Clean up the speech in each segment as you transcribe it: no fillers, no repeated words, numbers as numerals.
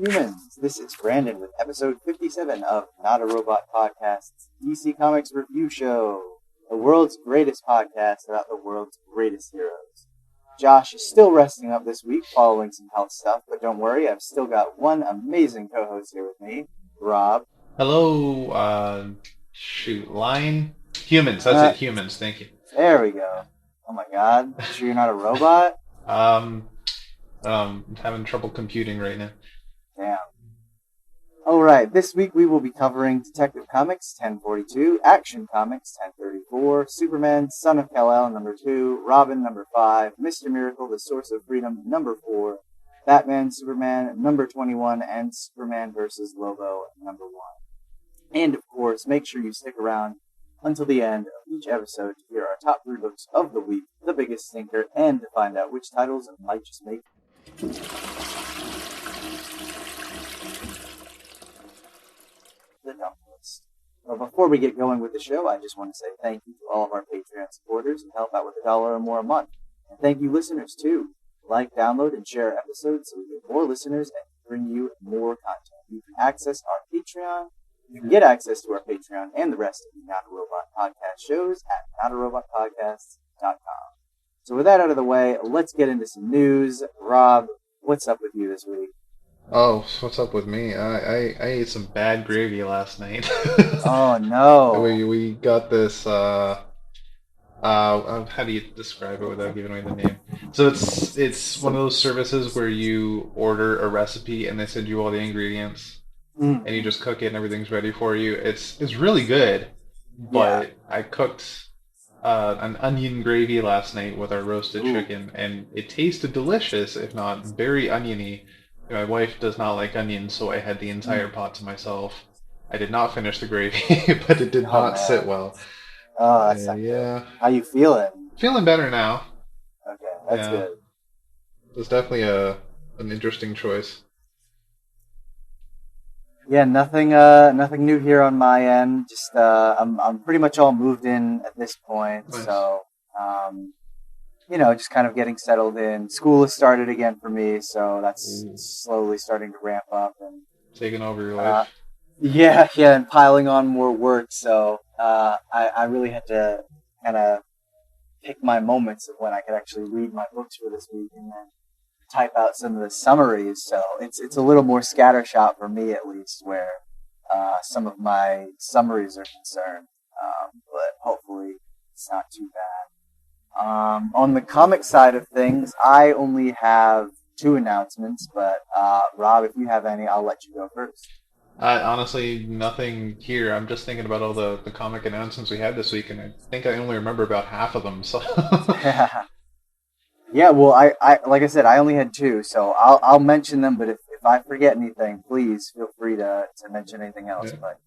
humans. This is Brandon with episode 57 of Not a Robot Podcast's DC Comics Review Show, the world's greatest podcast about the world's greatest heroes. Josh is still resting up this week following some health stuff, but don't worry, I've still got one amazing co-host here with me, Rob. Hello, line? Humans, that's it, humans, thank you. There we go. Oh my god, you sure you're not a robot? I'm having trouble computing right now. Damn. Alright, this week we will be covering Detective Comics 1042, Action Comics 1034, Superman, Son of Kal-El number 2, Robin number 5, Mr. Miracle, The Source of Freedom number 4, Batman, Superman number 21, and Superman vs. Lobo number 1. And of course, make sure you stick around until the end of each episode to hear our top 3 books of the week, the biggest stinker, and to find out which titles might just make the dump list. But before we get going with the show, I just want to say thank you to all of our Patreon supporters who help out with $1 or more a month. And thank you listeners too. Like, download, and share episodes so we get more listeners and bring you more content. You can access our Patreon. You can get access to our Patreon and the rest of the Not a Robot Podcast shows at notarobotpodcasts.com. So with that out of the way, let's get into some news. Rob, what's up with you this week? Oh, what's up with me? I ate some bad gravy last night. Oh no! We got this. How do you describe it without giving away the name? So it's one of those services where you order a recipe and they send you all the ingredients, and you just cook it and everything's ready for you. It's really good, but I cooked an onion gravy last night with our roasted chicken, and it tasted delicious, if not very oniony. My wife does not like onions, so I had the entire pot to myself. I did not finish the gravy, but it did not sit well. Oh, that's not good. How you feeling? Feeling better now. Okay, that's good. It's definitely an interesting choice. Yeah, nothing new here on my end. Just I'm pretty much all moved in at this point. Nice. So just kind of getting settled in. School has started again for me, so that's slowly starting to ramp up and taking over your life. Yeah, and piling on more work. So I really had to kind of pick my moments of when I could actually read my books for this week and then type out some of the summaries. So it's a little more scattershot for me, at least, where some of my summaries are concerned. But hopefully it's not too bad. On the comic side of things, I only have 2 announcements, but Rob, if you have any, I'll let you go first. Honestly, nothing here. I'm just thinking about all the comic announcements we had this week, and I think I only remember about half of them. So yeah. Well, I like I said, I only had 2, so I'll mention them. But if I forget anything, please feel free to mention anything else. Yeah. But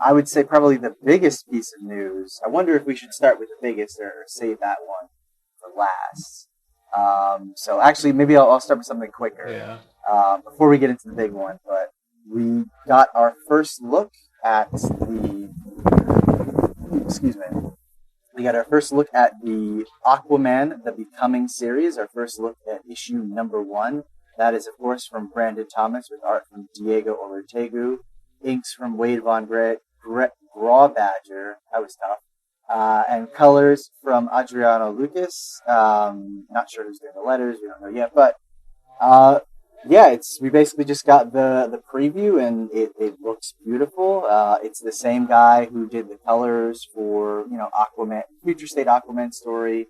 I would say probably the biggest piece of news. I wonder if we should start with the biggest or save that one for last. So actually, maybe I'll start with something quicker. Yeah. Before we get into the big one, but we got our first look at the. Excuse me. We got our first look at the Aquaman: The Becoming series. Our first look at issue number 1. That is, of course, from Brandon Thomas with art from Diego Ortega. Inks from Wade Von Grawbadger. That was tough. And colors from Adriano Lucas. Not sure who's doing the letters. We don't know yet. But, we basically just got the preview, and it looks beautiful. It's the same guy who did the colors for, Aquaman, Future State Aquaman story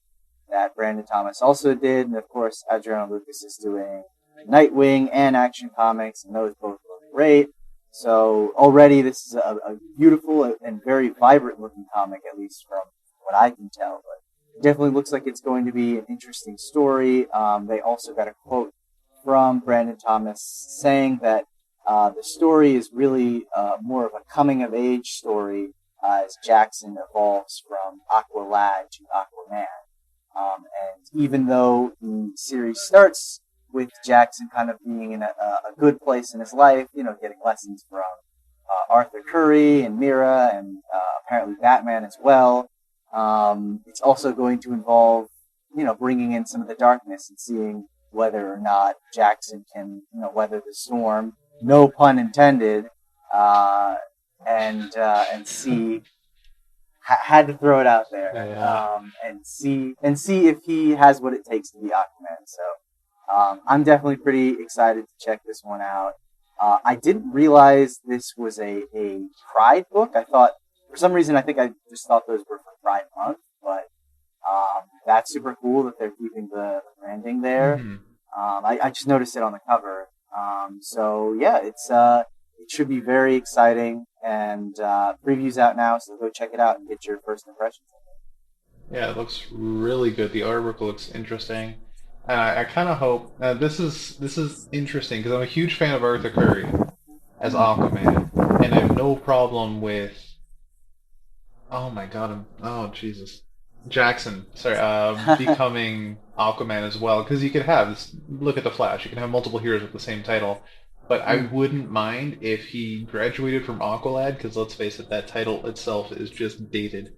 that Brandon Thomas also did. And, of course, Adriano Lucas is doing Nightwing and Action Comics, and those both look great. So already this is a beautiful and very vibrant looking comic, at least from what I can tell. But it definitely looks like it's going to be an interesting story. They also got a quote from Brandon Thomas saying that the story is really more of a coming of age story as Jackson evolves from Aqualad to Aquaman. And even though the series starts with Jackson kind of being in a good place in his life, getting lessons from Arthur Curry and Mira and apparently Batman as well. It's also going to involve, bringing in some of the darkness and seeing whether or not Jackson can, weather the storm no pun intended, and see. Had to throw it out there, Yeah. and see if he has what it takes to be Aquaman. So I'm definitely pretty excited to check this one out. I didn't realize this was a Pride book. I thought, for some reason, I think I just thought those were for Pride Month, but that's super cool that they're keeping the branding there. Hmm. I just noticed it on the cover. So yeah, it should be very exciting, and preview's out now, so go check it out and get your first impressions. Yeah, it looks really good. The artwork looks interesting. I kind of hope this is interesting because I'm a huge fan of Arthur Curry as Aquaman, and I have no problem with. Oh my God! Oh Jesus, Jackson. Sorry, becoming Aquaman as well because you could have this. Look at the Flash. You can have multiple heroes with the same title. But I Mm, wouldn't mind if he graduated from Aqualad, because let's face it, that title itself is just dated,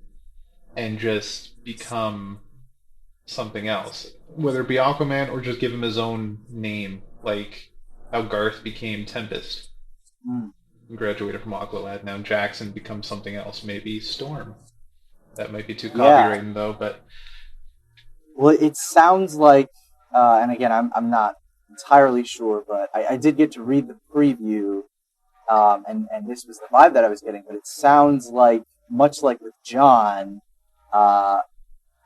and just become something else. Whether it be Aquaman or just give him his own name, like how Garth became Tempest mm. and graduated from Aqualad. Now Jackson becomes something else, maybe Storm. That might be too Yeah. copywritten though, but Well, it sounds like, and again, I'm not entirely sure, but I did get to read the preview, and this was the vibe that I was getting. But it sounds like, much like with John, uh,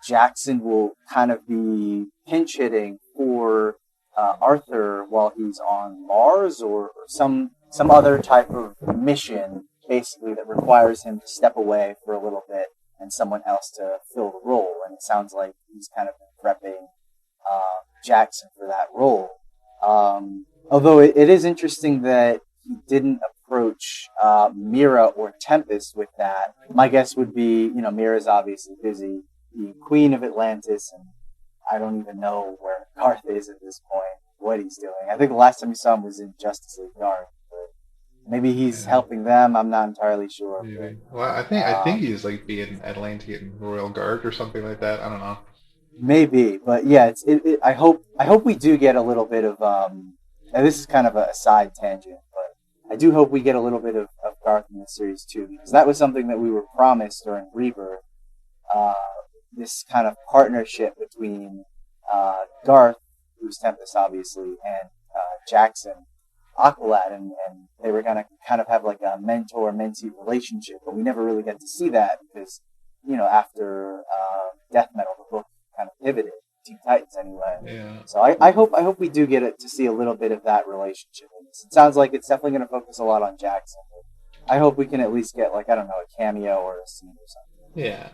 Jackson will kind of be pinch hitting for Arthur while he's on Mars, or some other type of mission, basically that requires him to step away for a little bit and someone else to fill the role. And it sounds like he's kind of been prepping Jackson for that role. Although it is interesting that he didn't approach Mira or Tempest with that. My guess would be, Mira's obviously busy, the Queen of Atlantis, and I don't even know where Garth is at this point, what he's doing. I think the last time we saw him was in Justice League Dark, but maybe he's yeah, helping them. I'm not entirely sure, maybe. but Well, I think he's like being Atlantean Royal Guard or something like that. I don't know. maybe. But yeah, I hope we do get a little bit of and this is kind of a side tangent, but I do hope we get a little bit of Garth in this series too, because that was something that we were promised during Rebirth. Uh, this kind of partnership between Garth, who's Tempest obviously, and Jackson, Aqualad, and they were gonna kind of have like a mentor-mentee relationship, but we never really get to see that because, after Death Metal, the book kind of pivoted. Teen Titans anyway. Yeah. So I hope we do get it to see a little bit of that relationship in this. It sounds like it's definitely going to focus a lot on Jackson. But I hope we can at least get, like, I don't know, a cameo or a scene or something. Yeah.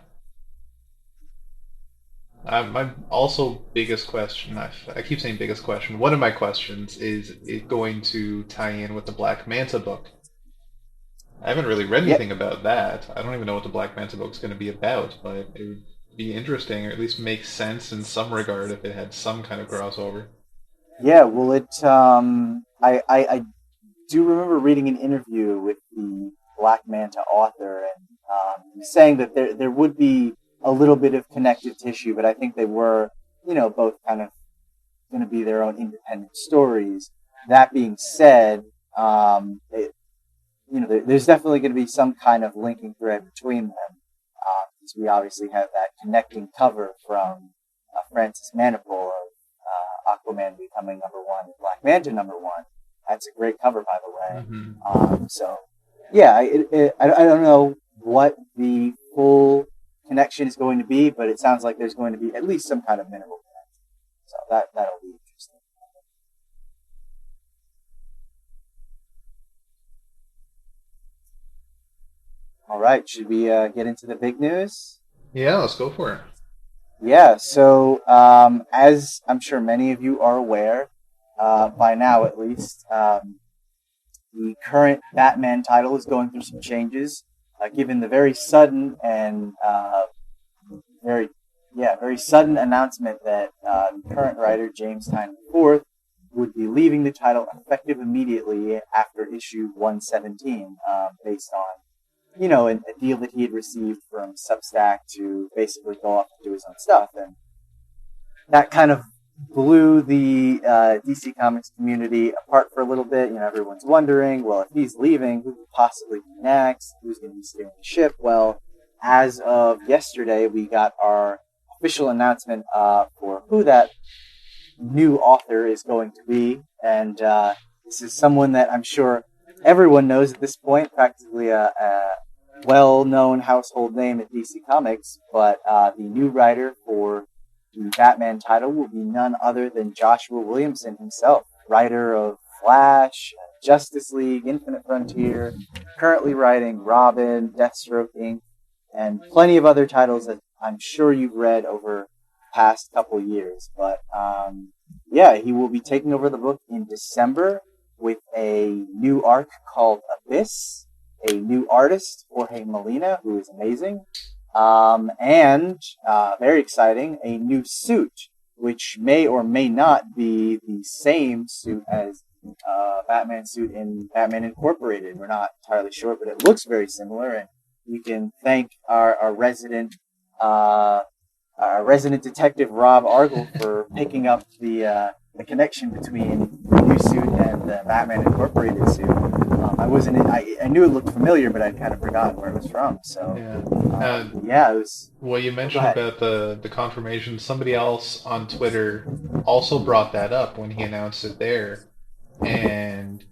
My also biggest question, I keep saying biggest question, one of my questions is it going to tie in with the Black Manta book? I haven't really read Yeah, anything about that. I don't even know what the Black Manta book is going to be about, but it would be interesting, or at least make sense in some regard if it had some kind of crossover. yeah. Well, I do remember reading an interview with the Black Manta author, and saying that there would be a little bit of connective tissue, but I think they were, both kind of going to be their own independent stories. That being said, there's definitely going to be some kind of linking thread between them, because we obviously have that connecting cover from Francis Manapul of Aquaman becoming number one, and Black Manta number one. That's a great cover, by the way. Hmm. So, yeah, I don't know what the full connection is going to be, but it sounds like there's going to be at least some kind of minimal connection. So that'll be interesting. All right, should we get into the big news? Yeah, let's go for it. Yeah, so as I'm sure many of you are aware, by now at least, the current Batman title is going through some changes, given the very sudden and very, very sudden announcement that the current writer James Tynion IV would be leaving the title effective immediately after issue 117, based on a deal that he had received from Substack to basically go off and do his own stuff. And that kind of blew the DC Comics community apart for a little bit. Everyone's wondering, well, if he's leaving, who could possibly be next? Who's going to be steering the ship? Well, as of yesterday, we got our official announcement for who that new author is going to be, and this is someone that I'm sure everyone knows at this point, practically a well-known household name at DC Comics, but the new writer for the Batman title will be none other than Joshua Williamson himself, writer of Flash, Justice League, Infinite Frontier, currently writing Robin, Deathstroke Inc., and plenty of other titles that I'm sure you've read over the past couple years. But he will be taking over the book in December with a new arc called Abyss, a new artist, Jorge Molina, who is amazing, and very exciting, a new suit, which may or may not be the same suit as Batman's suit in Batman Incorporated. We're not entirely sure, but it looks very similar, and we can thank our resident detective Rob Argel for picking up the connection between the new suit and the Batman Incorporated suit. I knew it looked familiar, but I'd kind of forgotten where it was from. So it was. Well, you mentioned about the confirmation. Somebody else on Twitter also brought that up when he announced it there, and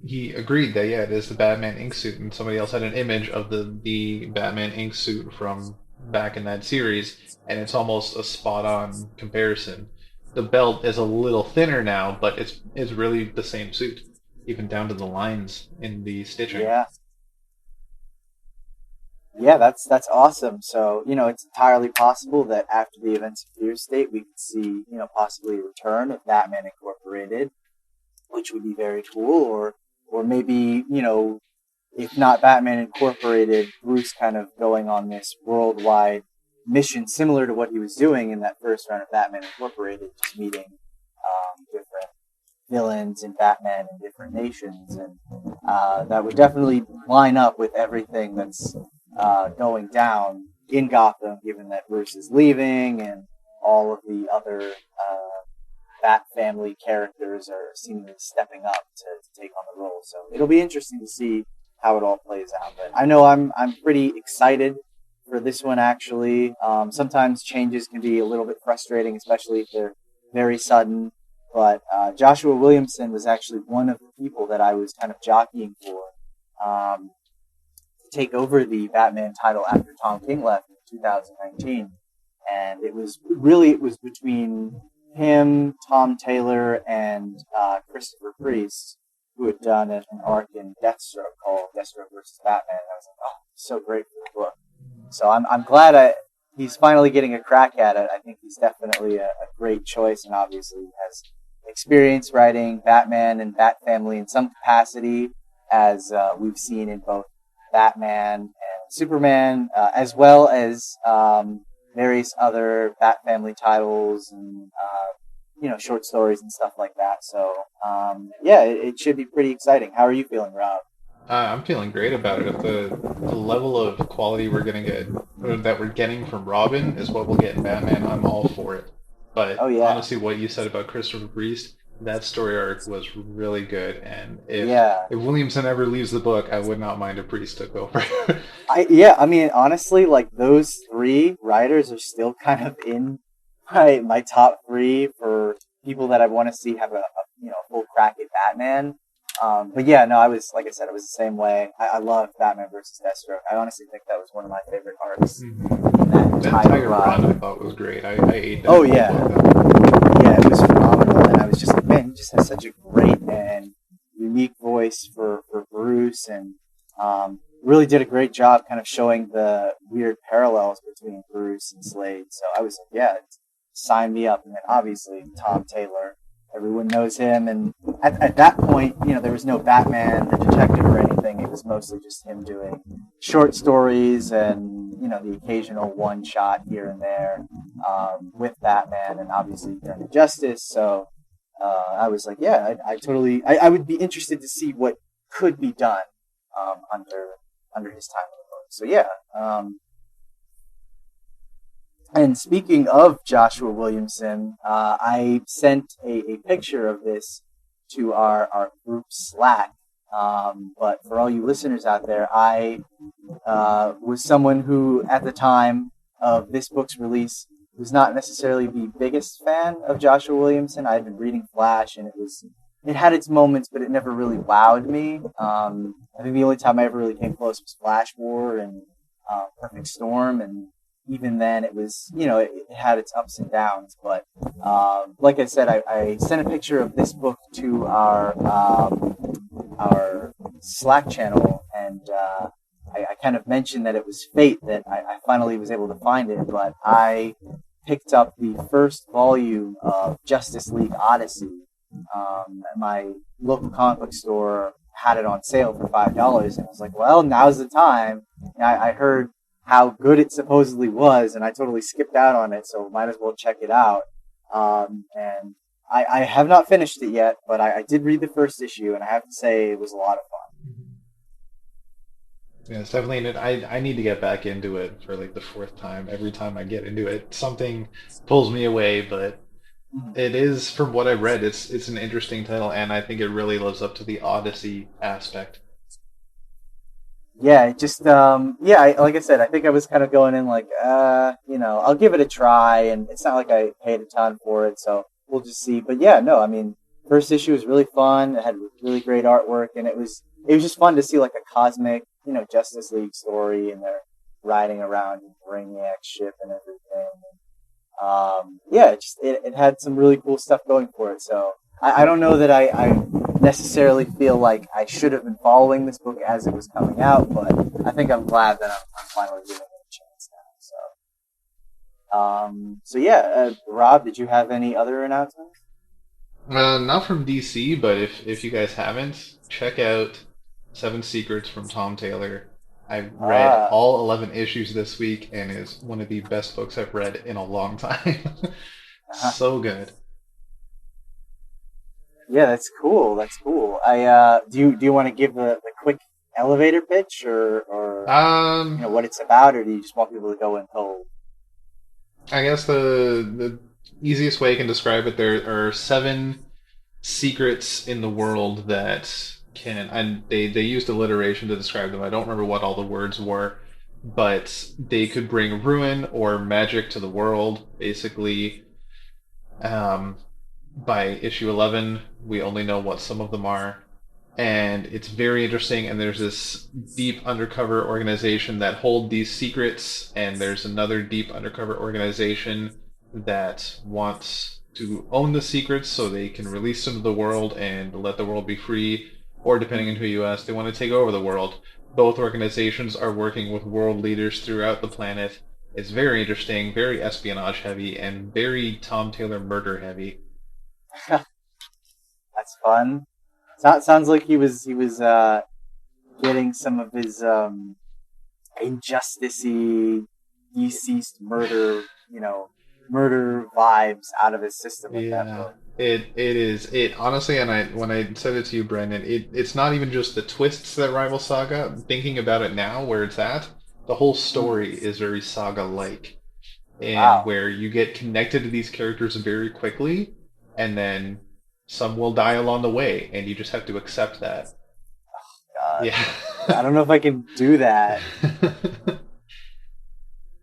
he agreed that it is the Batman ink suit, and somebody else had an image of the Batman ink suit from back in that series, and it's almost a spot-on comparison. The belt is a little thinner now, but it's really the same suit, even down to the lines in the stitching. Yeah, that's awesome. So, it's entirely possible that after the events of Fear State, we could see, possibly a return of Batman Incorporated, which would be very cool, or maybe, if not Batman Incorporated, Bruce kind of going on this worldwide mission similar to what he was doing in that first run of Batman Incorporated, just meeting different villains in Batman in different nations, and that would definitely line up with everything that's going down in Gotham, given that Bruce is leaving and all of the other Bat family characters are seemingly stepping up to take on the role. So it'll be interesting to see how it all plays out. But I know I'm pretty excited for this one, actually. Sometimes changes can be a little bit frustrating, especially if they're very sudden. But Joshua Williamson was actually one of the people that I was kind of jockeying for to take over the Batman title after Tom King left in 2019. And it was between him, Tom Taylor, and Christopher Priest, who had done an arc in Deathstroke called Deathstroke vs. Batman. And I was like, oh, so great for the book. So I'm glad he's finally getting a crack at it. I think he's definitely a great choice, and obviously has experience writing Batman and Bat Family in some capacity, as we've seen in both Batman and Superman, as well as various other Bat Family titles and short stories and stuff like that. So it should be pretty exciting. How are you feeling, Rob? I'm feeling great about it. The level of quality that we're getting from Robin is what we'll get in Batman. I'm all for it. But honestly, what you said about Christopher Priest, that story arc was really good. And if Williamson ever leaves the book, I would not mind if Priest took over. I mean, honestly, like those three writers are still kind of in my top three for people that I want to see have a full crack at Batman. I was the same way. I love Batman versus Deathstroke. I honestly think that was one of my favorite arcs. That entire run I thought was great. I ate that. Oh yeah, it was phenomenal, and I was just like, man, he just has such a great and unique voice for Bruce, and really did a great job kind of showing the weird parallels between Bruce and Slade. So I was like, sign me up. And then obviously Tom Taylor. Everyone knows him, and at that point, there was no Batman, the detective, or anything. It was mostly just him doing short stories and, the occasional one-shot here and there with Batman, and obviously Young Justice. So I was like, I would be interested to see what could be done under his time in the book. So And speaking of Joshua Williamson, I sent a picture of this to our group Slack. But for all you listeners out there, I was someone who, at the time of this book's release, was not necessarily the biggest fan of Joshua Williamson. I had been reading Flash, and it had its moments, but it never really wowed me. I think the only time I ever really came close was Flash War and Perfect Storm, and even then it was, it had its ups and downs. But like I said, I sent a picture of this book to our Slack channel, and I kind of mentioned that it was fate that I finally was able to find it, but I picked up the first volume of Justice League Odyssey. At my local comic book store had it on sale for $5, and I was like, well, now's the time. And I heard how good it supposedly was, and I totally skipped out on it, so might as well check it out. And I have not finished it yet, but I did read the first issue, and I have to say it was a lot of fun. Yeah, it's definitely. I need to get back into it for like the fourth time. Every time I get into it, something pulls me away. But it is, from what I've read, it's an interesting title, and I think it really lives up to the Odyssey aspect. Yeah, it just like I said, I think I was kind of going in like, I'll give it a try, and it's not like I paid a ton for it, so we'll just see. But yeah, no, I mean, first issue was really fun. It had really great artwork, and it was just fun to see like a cosmic, Justice League story, and they're riding around in Brainiac's ship and everything. Yeah, it had some really cool stuff going for it. So I don't know that I necessarily feel like I should have been following this book as it was coming out, but I think I'm glad that I'm finally giving it a chance now. So yeah, Rob, did you have any other announcements? Not from DC, but if you guys haven't, check out Seven Secrets from Tom Taylor. I read Ah, all 11 issues this week, and it's one of the best books I've read in a long time. uh-huh. So good. Yeah, that's cool. That's cool. Do you want to give the quick elevator pitch, or Um, what it's about, or do you just want people to go in cold? I guess the easiest way I can describe it, there are seven secrets in the world that can, and they used alliteration to describe them. I don't remember what all the words were, but they could bring ruin or magic to the world. Basically, um, by issue 11, we only know what some of them are, and it's very interesting. And there's this deep undercover organization that hold these secrets, and there's another deep undercover organization that wants to own the secrets so they can release them to the world and let the world be free, or depending on who you ask, they want to take over the world. Both organizations are working with world leaders throughout the planet. It's very interesting, very espionage heavy, and very Tom Taylor murder heavy. That's fun. Sounds like he was getting some of his injusticey, deceased murder vibes out of his system with that Yeah, book. it is it honestly, and I when I said it to you, Brendan, it's not even just the twists that rival Saga. Thinking about it now, where it's at, the whole Mm, story is very Saga-like, and wow. where you get connected to these characters very quickly, and then some will die along the way, and you just have to accept that. God. Yeah. I don't know if I can do that,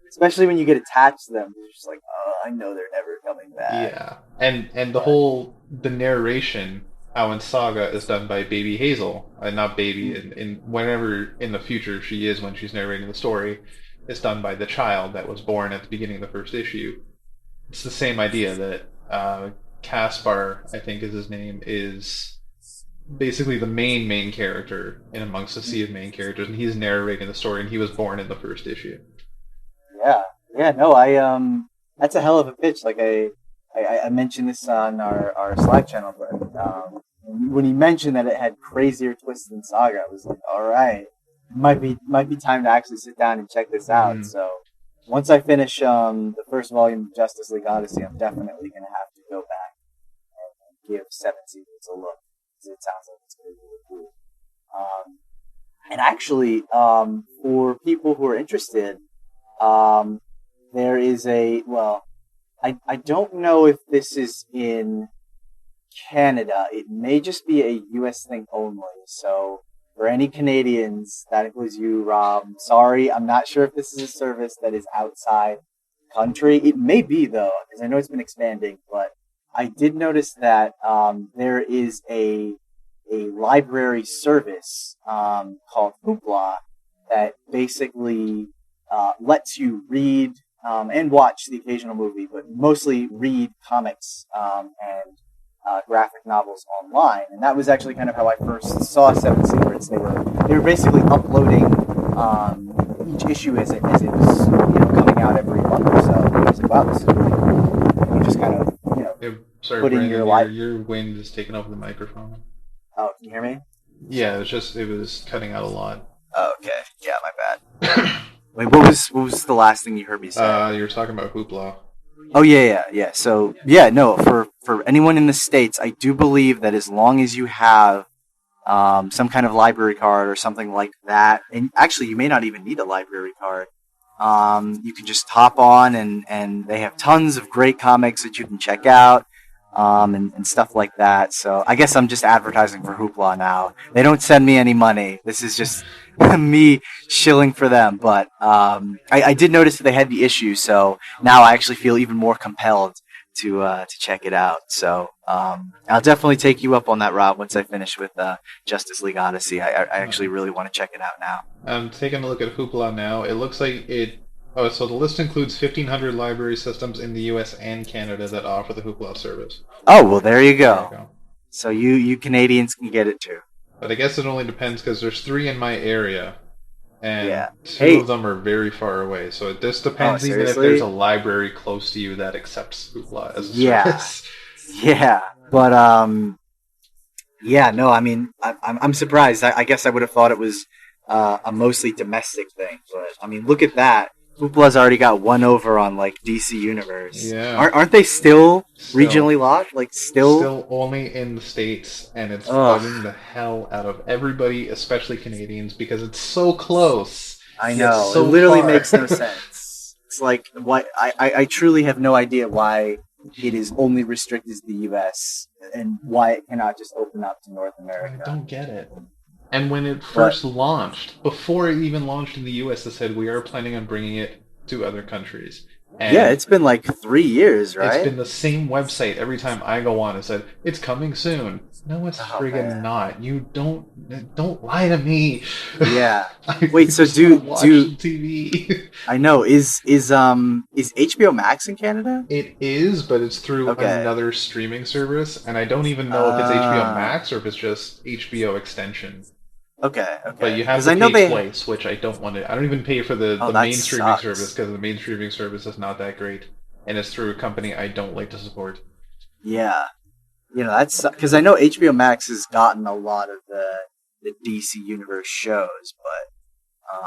especially when you get attached to them. You're just like, oh, I know they're never coming back. Yeah, and the But the narration how in Saga is done by Baby Hazel, not Baby, mm, in whenever in the future she is when she's narrating the story, is done by the child that was born at the beginning of the first issue. It's the same idea that Caspar, I think is his name, is basically the main character in amongst a sea of main characters, and he's narrating the story, and he was born in the first issue. yeah, yeah. No, that's a hell of a pitch. Like I mentioned this on our Slack channel, but when he mentioned that it had crazier twists than Saga, I was like, all right, might be time to actually sit down and check this out. Hmm. So once I finish the first volume of Justice League Odyssey, I'm definitely gonna have to go back and give Seven Secrets a look, because it sounds like it's gonna be really cool. And actually, for people who are interested, um, there is I don't know if this is in Canada. It may just be a US thing only. So for any Canadians, that includes you, Rob. Sorry, I'm not sure if this is a service that is outside country. It may be though, because I know it's been expanding. But I did notice that there is a library service called Hoopla that basically lets you read and watch the occasional movie, but mostly read comics and graphic novels online. And that was actually kind of how I first saw Seven Secrets. They were basically uploading each issue as it was coming out every month or so. And I was like, wow, this is really cool. And you just kind of Yeah, sorry, put in Brandon, your life. your wind is taking over the microphone. Oh, can you hear me? Yeah, it was cutting out a lot. Oh, okay. Yeah, my bad. Wait, what was the last thing you heard me say? You were talking about Hoopla. Oh yeah. So yeah, no, for anyone in the States, I do believe that as long as you have some kind of library card or something like that, and actually you may not even need a library card. You can just hop on and they have tons of great comics that you can check out. And stuff like that. So I guess I'm just advertising for Hoopla now. They don't send me any money. This is just me shilling for them. But I did notice that they had the issue, so now I actually feel even more compelled to check it out. So I'll definitely take you up on that, Rob, once I finish with Justice League Odyssey. I actually really want to check it out now. I'm taking a look at Hoopla now. It looks like it. Oh, so the list includes 1,500 library systems in the U.S. and Canada that offer the Hoopla service. Oh, well, there you There go. you go. So you Canadians can get it too. But I guess it only depends because there's 3 in my area, and Yeah. 2 Hey. of them are very far away. So it just depends Oh, even if seriously? there's a library close to you that accepts Hoopla as a Yeah. service. Yeah, but yeah, no, I mean, I'm surprised. I guess I would have thought it was a mostly domestic thing, but I mean, look at that. Hoopla's already got one over on like DC Universe. Yeah. Aren't they still Still. regionally locked? Like still? Still only in the States, and it's Ugh. bugging the hell out of everybody, especially Canadians, because it's so close. I yet know. so it literally far. makes no sense. It's like what I truly have no idea why it is only restricted to the U.S. and why it cannot just open up to North I America. don't get it. And when it first launched, before it even launched in the US, they said we are planning on bringing it to other countries. And Yeah, it's been like 3 years, right? it's been the same website every time I go on. It said it's coming soon. No, it's Oh, friggin' man. not. You don't lie to me. Yeah. I Wait, so just do- wanna watch do- TV? I know. Is HBO Max in Canada? It is, but it's through Okay. another streaming service, and I don't even know if it's HBO Ah. Max or if it's just HBO extension. Okay. But you have 'Cause to I know pay they. twice, which I don't want to. I don't even pay for the Oh, that main streaming sucks. service because the main streaming service is not that great, and it's through a company I don't like to support. Yeah. That's because I know HBO Max has gotten a lot of the DC Universe shows, but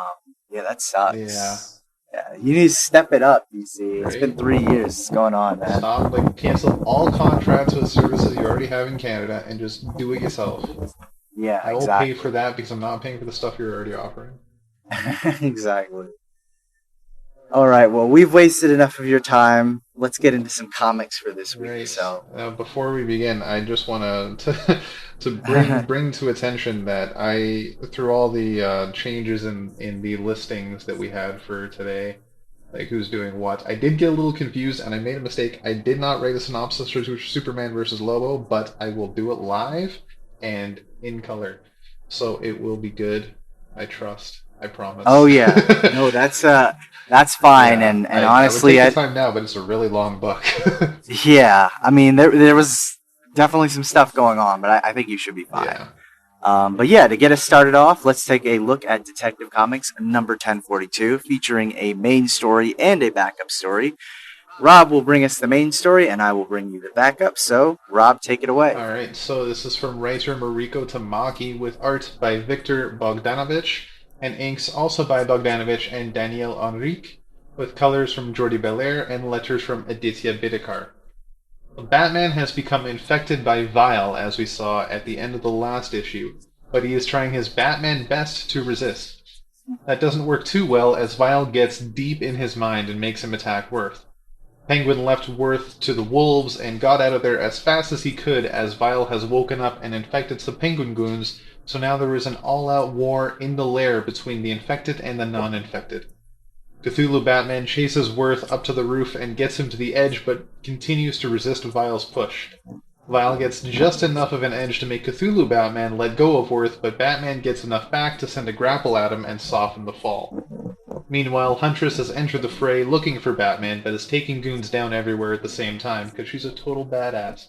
yeah, that sucks. Yeah. Yeah, you need to step it up, DC. It's Right. been 3 years. What's going on, man? Stop, cancel all contracts with services you already have in Canada and just do it yourself. Yeah, I will exactly. pay for that because I'm not paying for the stuff you're already offering. Exactly. All right. Well, we've wasted enough of your time. Let's get into some comics for this week. Right. So, Before we begin, I just want to bring to attention that through all the changes in the listings that we had for today, like who's doing what, I did get a little confused and I made a mistake. I did not write a synopsis for Superman versus Lobo, but I will do it live and in color, so it will be good. I trust. I promise. oh yeah, no, that's fine. Yeah, And I honestly, would take the time now, but it's a really long book. yeah, I mean, there was definitely some stuff going on, but I think you should be fine. Yeah. But yeah, to get us started off, let's take a look at Detective Comics number 1042, featuring a main story and a backup story. Rob will bring us the main story, and I will bring you the backup. So, Rob, take it away. All right, so this is from writer Mariko Tamaki with art by Victor Bogdanovich and inks also by Bogdanovich and Daniel Henrique, with colors from Jordi Belair and letters from Aditya Bidikar. Batman has become infected by Vile, as we saw at the end of the last issue, but he is trying his Batman best to resist. That doesn't work too well as Vile gets deep in his mind and makes him attack Worth. Penguin left Worth to the wolves and got out of there as fast as he could as Vile has woken up and infected some penguin goons, so now there is an all-out war in the lair between the infected and the non-infected. Cthulhu Batman chases Worth up to the roof and gets him to the edge but continues to resist Vile's push. Vile gets just enough of an edge to make Cthulhu Batman let go of Worth, but Batman gets enough back to send a grapple at him and soften the fall. Meanwhile, Huntress has entered the fray looking for Batman, but is taking goons down everywhere at the same time, because she's a total badass.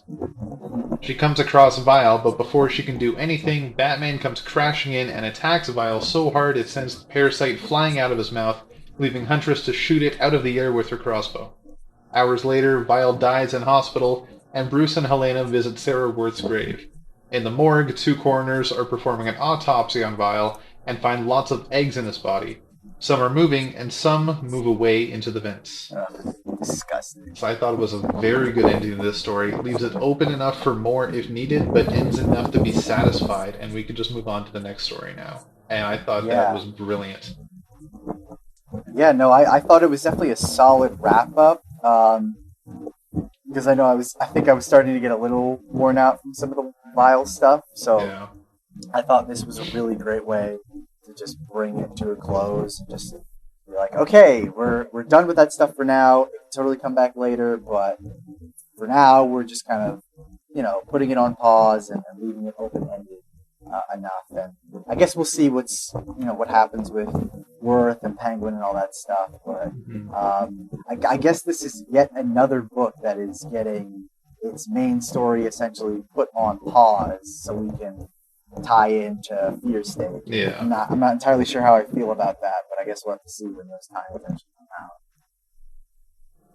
She comes across Vile, but before she can do anything, Batman comes crashing in and attacks Vile so hard it sends the parasite flying out of his mouth, leaving Huntress to shoot it out of the air with her crossbow. Hours later, Vile dies in hospital, and Bruce and Helena visit Sarah Worth's grave. In the morgue, two coroners are performing an autopsy on Vile and find lots of eggs in his body. Some are moving, and some move away into the vents. Ugh, disgusting. So I thought it was a very good ending to this story. It leaves it open enough for more if needed, but ends enough to be satisfied, and we could just move on to the next story now. And I thought that was brilliant. Yeah, no, I thought it was definitely a solid wrap-up. Because I think I was starting to get a little worn out from some of the Vile stuff, so Yeah. I thought this was a really great way to just bring it to a close and just be like, okay, we're done with that stuff for now. It can totally come back later, but for now, we're just kind of, putting it on pause and leaving it open-ended enough. And I guess we'll see what happens with Worth and Penguin and all that stuff. But I guess this is yet another book that is getting its main story essentially put on pause so we can tie into Fear State. Yeah. I'm not entirely sure how I feel about that, but I guess we'll have to see when those tie-ins actually come out.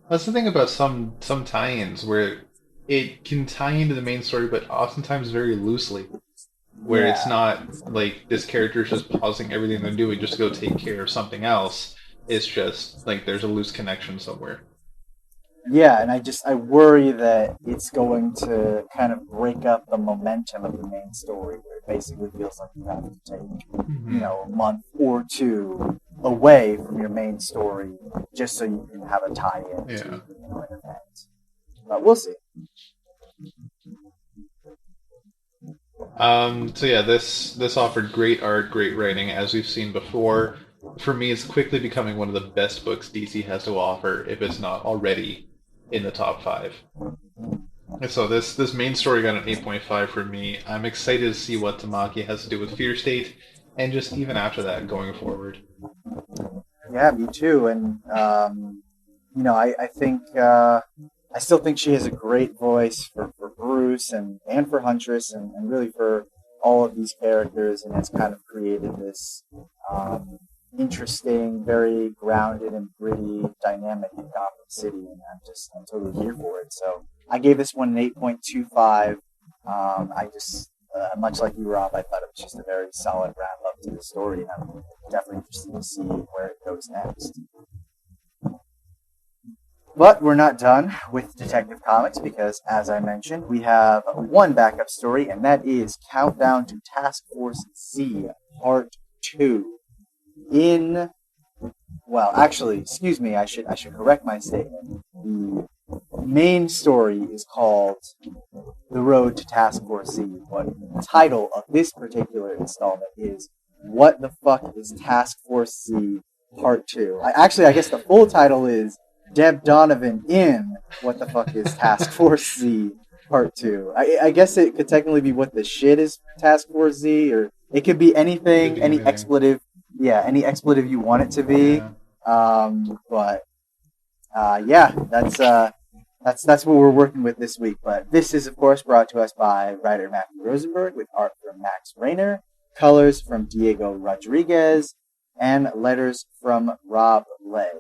That's the thing about some tie-ins where it can tie into the main story, but oftentimes very loosely. Where it's not like this character is just pausing everything they're doing just to go take care of something else. It's just like there's a loose connection somewhere. Yeah, and I worry that it's going to kind of break up the momentum of the main story, where it basically feels like you have to take, a month or two away from your main story just so you can have a tie-in to an event. But we'll see. This offered great art, great writing, as we've seen before. For me, it's quickly becoming one of the best books DC has to offer, if it's not already in the top 5. And so this main story got an 8.5 for me. I'm excited to see what Tamaki has to do with Fear State, and just even after that, going forward. Yeah, me too. And I think I still think she has a great voice for Bruce and for Huntress and really for all of these characters, and has kind of created this interesting, very grounded and gritty dynamic in Gotham City, and I'm totally here for it. So I gave this one an 8.25. Much like you, Rob, I thought it was just a very solid wrap up to the story, and I'm definitely interested to see where it goes next. But we're not done with Detective Comics because, as I mentioned, we have one backup story, and that is Countdown to Task Force Z, Part 2. Excuse me, I should correct my statement. The main story is called The Road to Task Force Z, but the title of this particular installment is What the Fuck is Task Force Z, Part 2. I guess the full title is Deb Donovan in What the Fuck is Task Force Z, Part 2. I guess it could technically be What the Shit is Task Force Z, or it could be anything, any expletive. Yeah, any expletive you want it to be. That's what we're working with this week. But this is, of course, brought to us by writer Matthew Rosenberg with art from Max Rayner, colors from Diego Rodriguez, and letters from Rob Lay.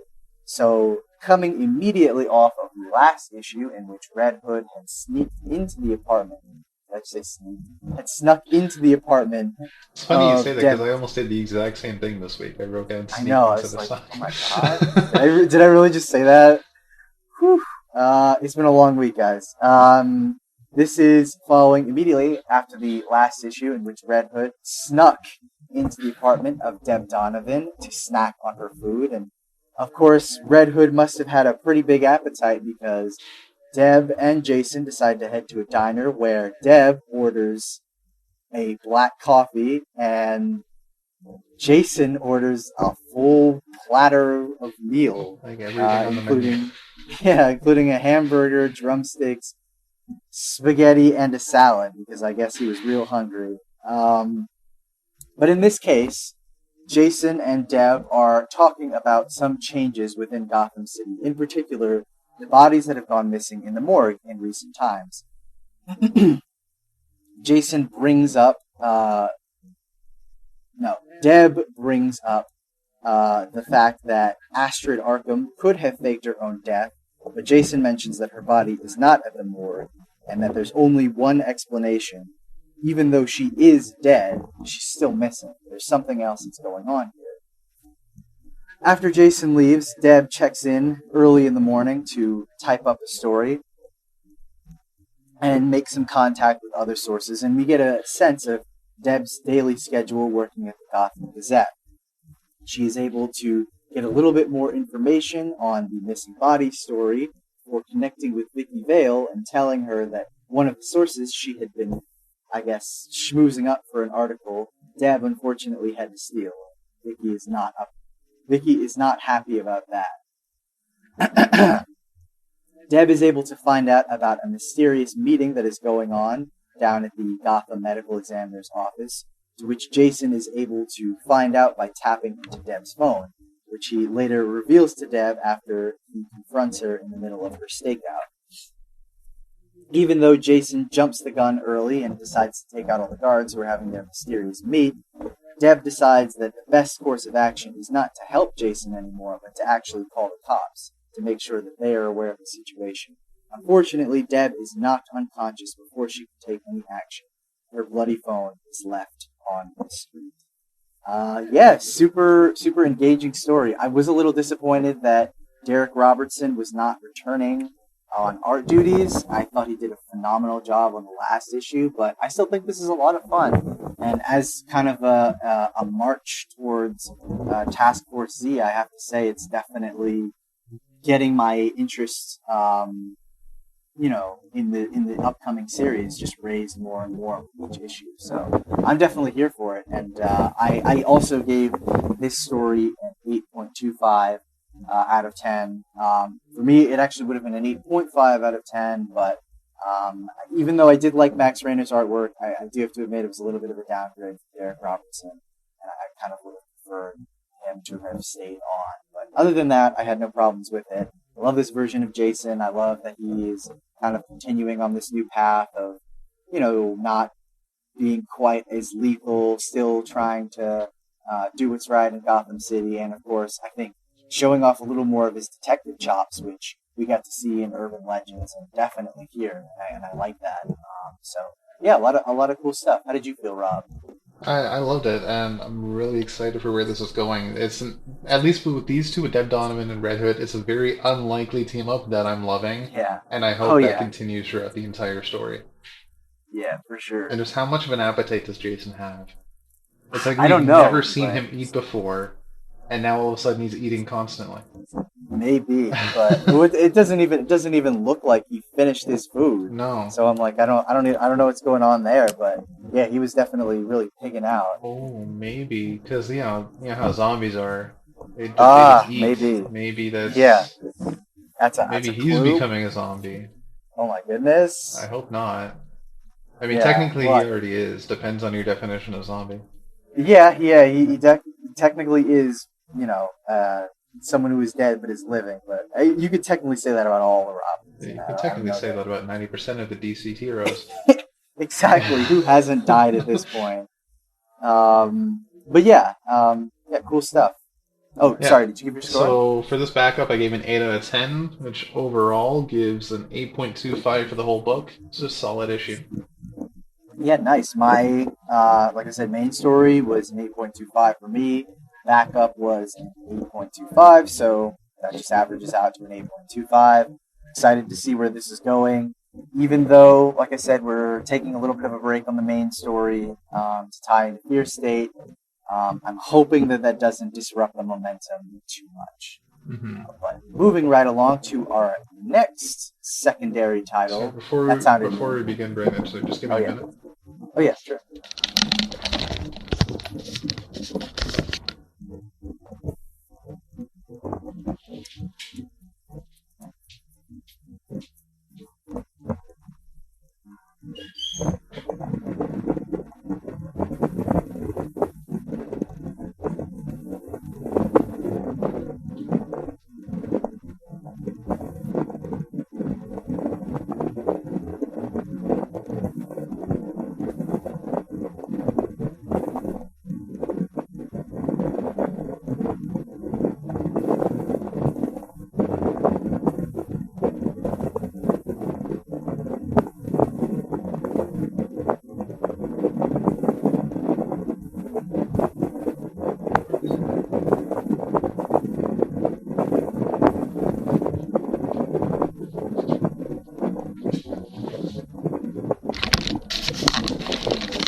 So, coming immediately off of the last issue in which Red Hood had sneaked into the apartment. Did I say sneaked? Had snuck into the apartment. It's funny you say that because I almost did the exact same thing this week. I wrote down sneak into the side. Oh my god. Did I really just say that? Whew. It's been a long week, guys. This is following immediately after the last issue in which Red Hood snuck into the apartment of Deb Donovan to snack on her food. And of course, Red Hood must have had a pretty big appetite because Deb and Jason decide to head to a diner where Deb orders a black coffee and Jason orders a full platter of meal, Like everything on the menu. including a hamburger, drumsticks, spaghetti, and a salad because I guess he was real hungry. But in this case, Jason and Deb are talking about some changes within Gotham City. In particular, the bodies that have gone missing in the morgue in recent times. Deb brings up the fact that Astrid Arkham could have faked her own death, but Jason mentions that her body is not at the morgue and that there's only one explanation. Even though she is dead, she's still missing. There's something else that's going on here. After Jason leaves, Deb checks in early in the morning to type up a story and make some contact with other sources, and we get a sense of Deb's daily schedule working at the Gotham Gazette. She is able to get a little bit more information on the missing body story for connecting with Vicky Vale and telling her that one of the sources she had been, I guess, schmoozing up for an article, Deb unfortunately had to steal. Vicky is not happy about that. Deb is able to find out about a mysterious meeting that is going on down at the Gotham Medical Examiner's office, to which Jason is able to find out by tapping into Deb's phone, which he later reveals to Deb after he confronts her in the middle of her stakeout. Even though Jason jumps the gun early and decides to take out all the guards who are having their mysterious meet, Deb decides that the best course of action is not to help Jason anymore, but to actually call the cops to make sure that they are aware of the situation. Unfortunately, Deb is knocked unconscious before she can take any action. Her bloody phone is left on the street. Super engaging story. I was a little disappointed that Derek Robertson was not returning on art duties. I thought he did a phenomenal job on the last issue, but I still think this is a lot of fun. And as kind of a march towards Task Force Z, I have to say it's definitely getting my interest, in the upcoming series just raised more and more with each issue. So I'm definitely here for it. And I also gave this story an 8.25 out of 10. For me, it actually would have been an 8.5 out of 10, but even though I did like Max Rainer's artwork, I do have to admit it was a little bit of a downgrade for Derek Robertson, and I kind of would have preferred him to have stayed on. But other than that, I had no problems with it. I love this version of Jason. I love that he is kind of continuing on this new path of, not being quite as lethal, still trying to do what's right in Gotham City, and of course, I think showing off a little more of his detective chops, which we got to see in Urban Legends and definitely here, and I like that. A lot of cool stuff. How did you feel, Rob? I loved it, and I'm really excited for where this is going. At least with these two, with Deb Donovan and Red Hood, it's a very unlikely team up that I'm loving, Yeah. and I hope that continues throughout the entire story. Yeah, for sure. And just how much of an appetite does Jason have? It's like I don't we've know, never seen him eat before, and now all of a sudden he's eating constantly. Maybe, but it doesn't even look like he finished his food. No. So I'm like, I don't know what's going on there, but yeah, he was definitely really pigging out. Oh, maybe because you know how zombies are. They just eat. Maybe that's maybe he's becoming a zombie. Oh my goodness! I hope not. I mean, technically he already is. Depends on your definition of zombie. Yeah, he technically is. Someone who is dead but is living, but you could technically say that about all the Robins. You could technically say that about 90% of the DC heroes. Exactly. Who hasn't died at this point? But cool stuff. Oh, yeah. Sorry, did you give your score? So for this backup, I gave an 8 out of 10, which overall gives an 8.25 for the whole book. It's a solid issue. Yeah, nice. My, like I said, main story was an 8.25 for me. Backup was an 8.25, so that just averages out to an 8.25. Excited to see where this is going. Even though, like I said, we're taking a little bit of a break on the main story to tie into Fear State. I'm hoping that doesn't disrupt the momentum too much. Mm-hmm. But moving right along to our next secondary title. So before we begin, Brandon, so just give me a minute. Oh yeah, sure.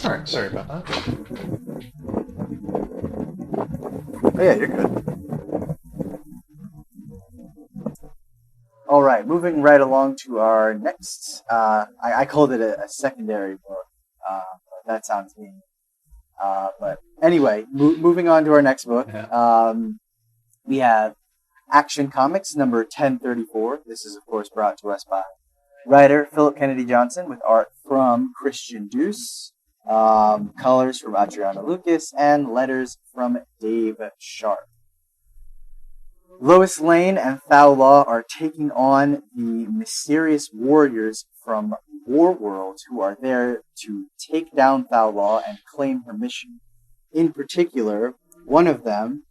Alright, sorry about that. Oh yeah, you're good. All right, moving right along to our next. I called it a secondary book. That sounds mean. But anyway, moving on to our next book. Yeah. We have Action Comics number 1034. This is, of course, brought to us by writer Philip Kennedy Johnson with art from Christian Deuce, colors from Adriano Lucas, and letters from Dave Sharp. Lois Lane and Thao Law are taking on the mysterious warriors from Warworld who are there to take down Thao Law and claim her mission. In particular, one of them,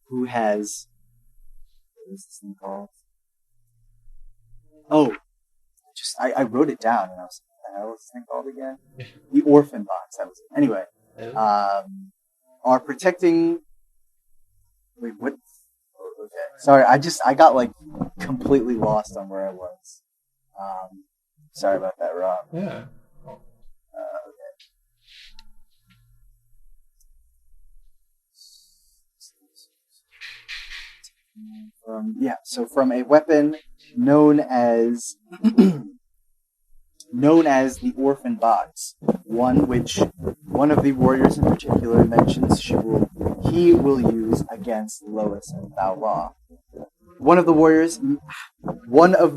who has... What is this thing called? Oh, I wrote it down and I was like, what the hell is this thing called again? The Orphan Box, that was it. Anyway, are protecting... Wait, what? Okay. Sorry, I got like completely lost on where I was. Sorry about that, Rob. Yeah. Okay. So from a weapon known as the Orphan Box, one of the warriors in particular mentions he will use against Lois and Thao Law. One of the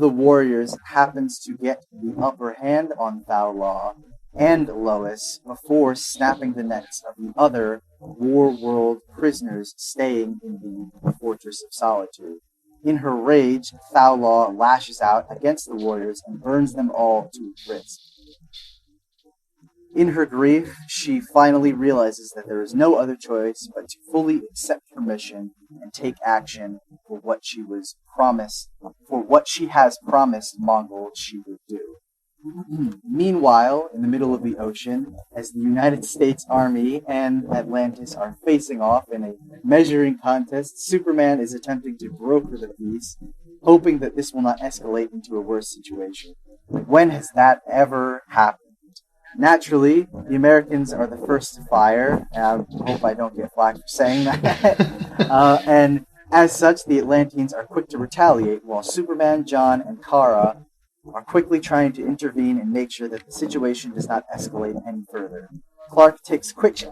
warriors happens to get the upper hand on Thao Law and Lois before snapping the necks of the other Warworld prisoners staying in the Fortress of Solitude. In her rage, Thao Law lashes out against the warriors and burns them all to a crisp. In her grief, she finally realizes that there is no other choice but to fully accept her mission and take action for what she has promised Mongol she would do. Meanwhile, in the middle of the ocean, as the United States Army and Atlantis are facing off in a measuring contest, Superman is attempting to broker the peace, hoping that this will not escalate into a worse situation. When has that ever happened? Naturally, the Americans are the first to fire. I hope I don't get flack for saying that. And as such, the Atlanteans are quick to retaliate, while Superman, John, and Kara are quickly trying to intervene and make sure that the situation does not escalate any further. Clark takes quick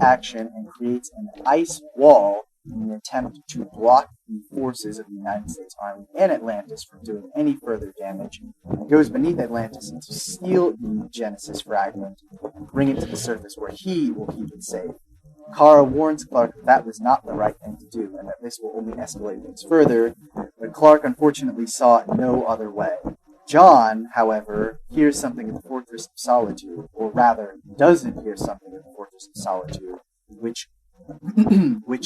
action and creates an ice wall in an attempt to block the forces of the United States Army and Atlantis from doing any further damage, and goes beneath Atlantis to steal the Genesis fragment and bring it to the surface where he will keep it safe. Kara warns Clark that was not the right thing to do and that this will only escalate things further, but Clark unfortunately saw no other way. John, however, hears something in the Fortress of Solitude, or rather, doesn't hear something in the Fortress of Solitude, which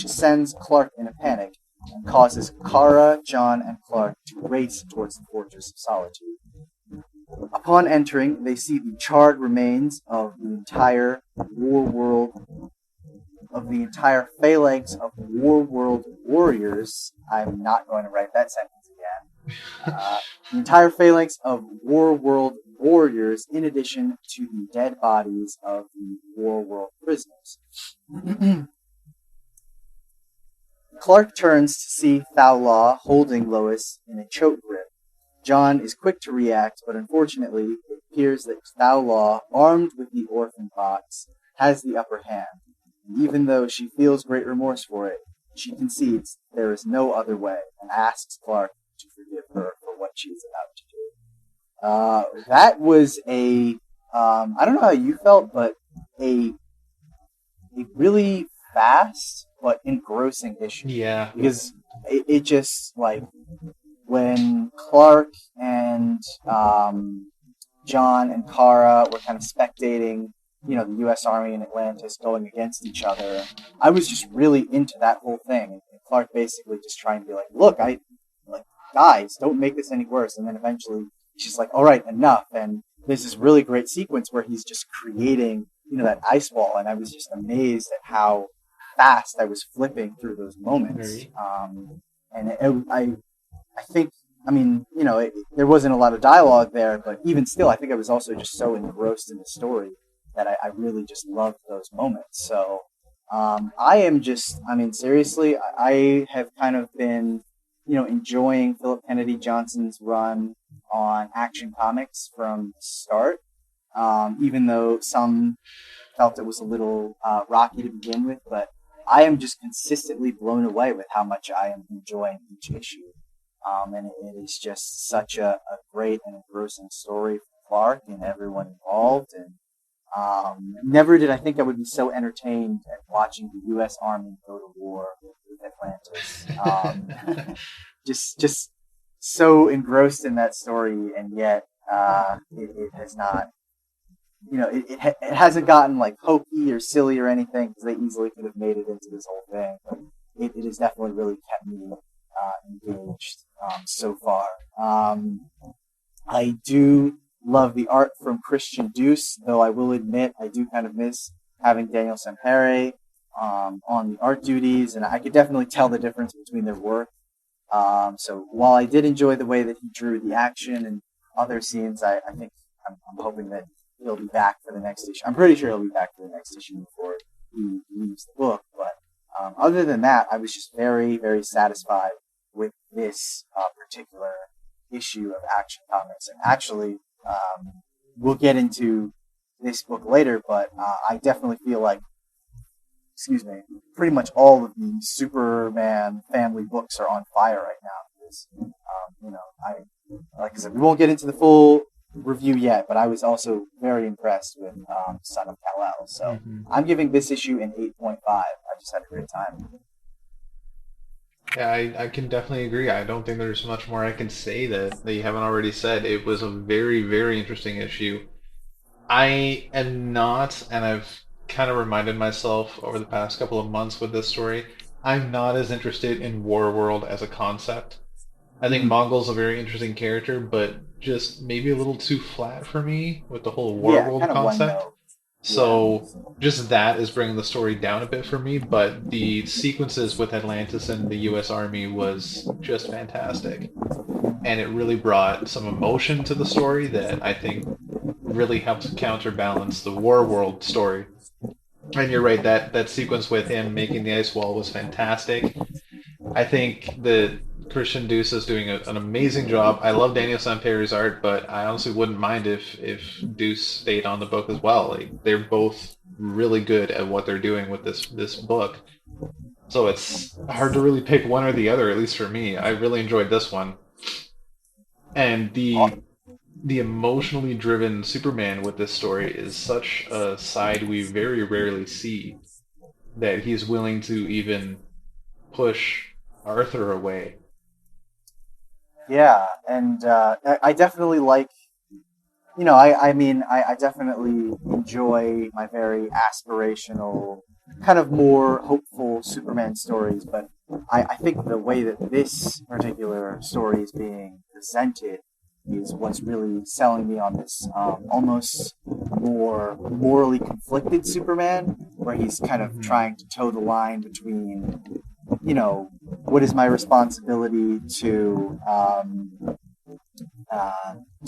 sends Clark in a panic and causes Kara, John, and Clark to race towards the Fortress of Solitude. Upon entering, they see the charred remains of the entire phalanx of Warworld warriors. I'm not going to write that sentence again. The entire phalanx of Warworld warriors in addition to the dead bodies of the War World prisoners. Clark turns to see Thao Law holding Lois in a choke grip. John is quick to react, but unfortunately, it appears that Thao Law, armed with the orphan box, has the upper hand. And even though she feels great remorse for it, she concedes there is no other way and asks Clark to forgive her for what she is about to do. That was I don't know how you felt, but a really fast but engrossing issue. Yeah. Because it just, like, when Clark and John and Kara were kind of spectating, the U.S. Army and Atlantis going against each other, I was just really into that whole thing. And Clark basically just trying to be like, look, guys, don't make this any worse. And then eventually she's like, all right, enough. And there's this really great sequence where he's just creating, that ice wall. And I was just amazed at how fast I was flipping through those moments. I think, there wasn't a lot of dialogue there, but even still, I think I was also just so engrossed in the story that I really just loved those moments. So I am just, seriously, I have kind of been, enjoying Philip Kennedy Johnson's run on Action Comics from the start, even though some felt it was a little rocky to begin with, but I am just consistently blown away with how much I am enjoying each issue. And it is just such a great and engrossing story for Clark and everyone involved. And never did I think I would be so entertained at watching the U.S. Army go to war with Atlantis. Just so engrossed in that story, and yet it has not. It hasn't gotten like hokey or silly or anything, because they easily could have made it into this whole thing. But it has definitely really kept me engaged so far. I do love the art from Christian Deuce, though I will admit I do kind of miss having Daniel Sampere on the art duties, and I could definitely tell the difference between their work. So while I did enjoy the way that he drew the action and other scenes, I think I'm hoping that he'll be back for the next issue. I'm pretty sure he'll be back for the next issue before he leaves the book. But other than that, I was just very, very satisfied with this particular issue of Action Comics. And actually, we'll get into this book later, but I definitely feel like, pretty much all of the Superman family books are on fire right now. Because, like I said, we won't get into the full review yet, but I was also very impressed with Son of Kal-El. So I'm giving this issue an 8.5. I just had a great time. Yeah, I can definitely agree. I don't think there's much more I can say that you haven't already said. It was a very, very interesting issue. I am not, and I've kind of reminded myself over the past couple of months with this story, I'm not as interested in Warworld as a concept. I think Mongol's a very interesting character, but just maybe a little too flat for me with the whole Warworld concept. So just that is bringing the story down a bit for me, but the sequences with Atlantis and the U.S. Army was just fantastic. And it really brought some emotion to the story that I think really helped counterbalance the Warworld story. And you're right, that sequence with him making the ice wall was fantastic. I think that Christian Deuce is doing an amazing job. I love Daniel Sampere's art, but I honestly wouldn't mind if Deuce stayed on the book as well. Like, they're both really good at what they're doing with this book. So it's hard to really pick one or the other, at least for me. I really enjoyed this one. And the emotionally driven Superman with this story is such a side we very rarely see, that he's willing to even push Arthur away. Yeah, and I definitely like, I definitely enjoy my very aspirational, kind of more hopeful Superman stories, but I think the way that this particular story is being presented is what's really selling me on this almost more morally conflicted Superman, where he's kind of trying to toe the line between, what is my responsibility to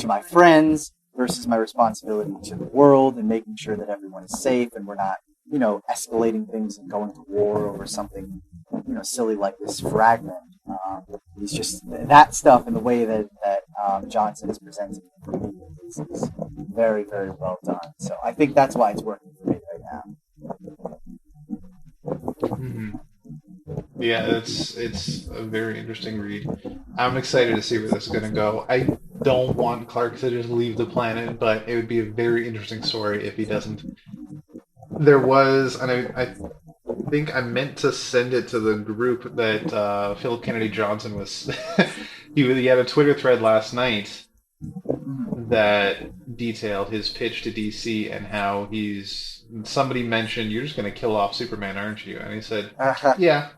my friends versus my responsibility to the world and making sure that everyone is safe and we're not, escalating things and going to war over something, silly like this fragment. He's just that stuff and the way that Johnson is presenting it for me is very, very well done. So I think that's why it's working for me right now. Mm-hmm. Yeah, it's a very interesting read. I'm excited to see where this is going to go. I don't want Clark to just leave the planet, but it would be a very interesting story if he doesn't. There was, and I think I meant to send it to the group that Philip Kennedy Johnson was. He had a Twitter thread last night that detailed his pitch to DC and how somebody mentioned, "You're just going to kill off Superman, aren't you?" And he said, "Yeah."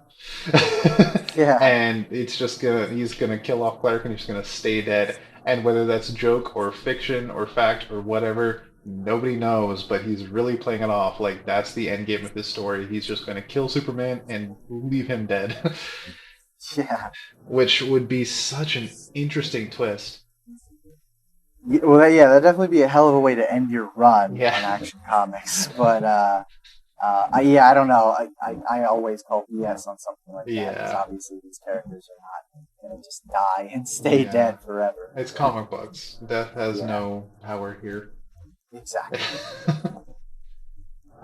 Yeah. And he's gonna kill off Clark and he's gonna stay dead. And whether that's a joke or fiction or fact or whatever, nobody knows, but he's really playing it off like that's the end game of his story. He's just gonna kill Superman and leave him dead. Yeah. Which would be such an interesting twist. Well, yeah, that'd definitely be a hell of a way to end your run in Action Comics. But I don't know. I always call BS on something like that because obviously these characters are not going to just die and stay dead forever. It's comic books. Death has no power here. Exactly.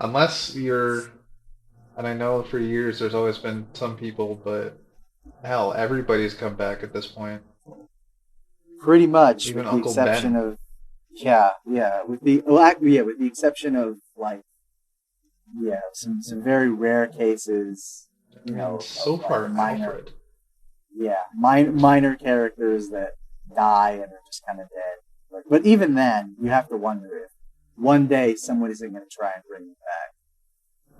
Unless you're, and I know for years there's always been some people, but hell, everybody's come back at this point. Pretty much, even with Uncle the exception Ben. of with the exception of some very rare cases, so far minor, minor characters that die and are just kind of dead. But even then, you have to wonder if one day someone isn't going to try and bring it back.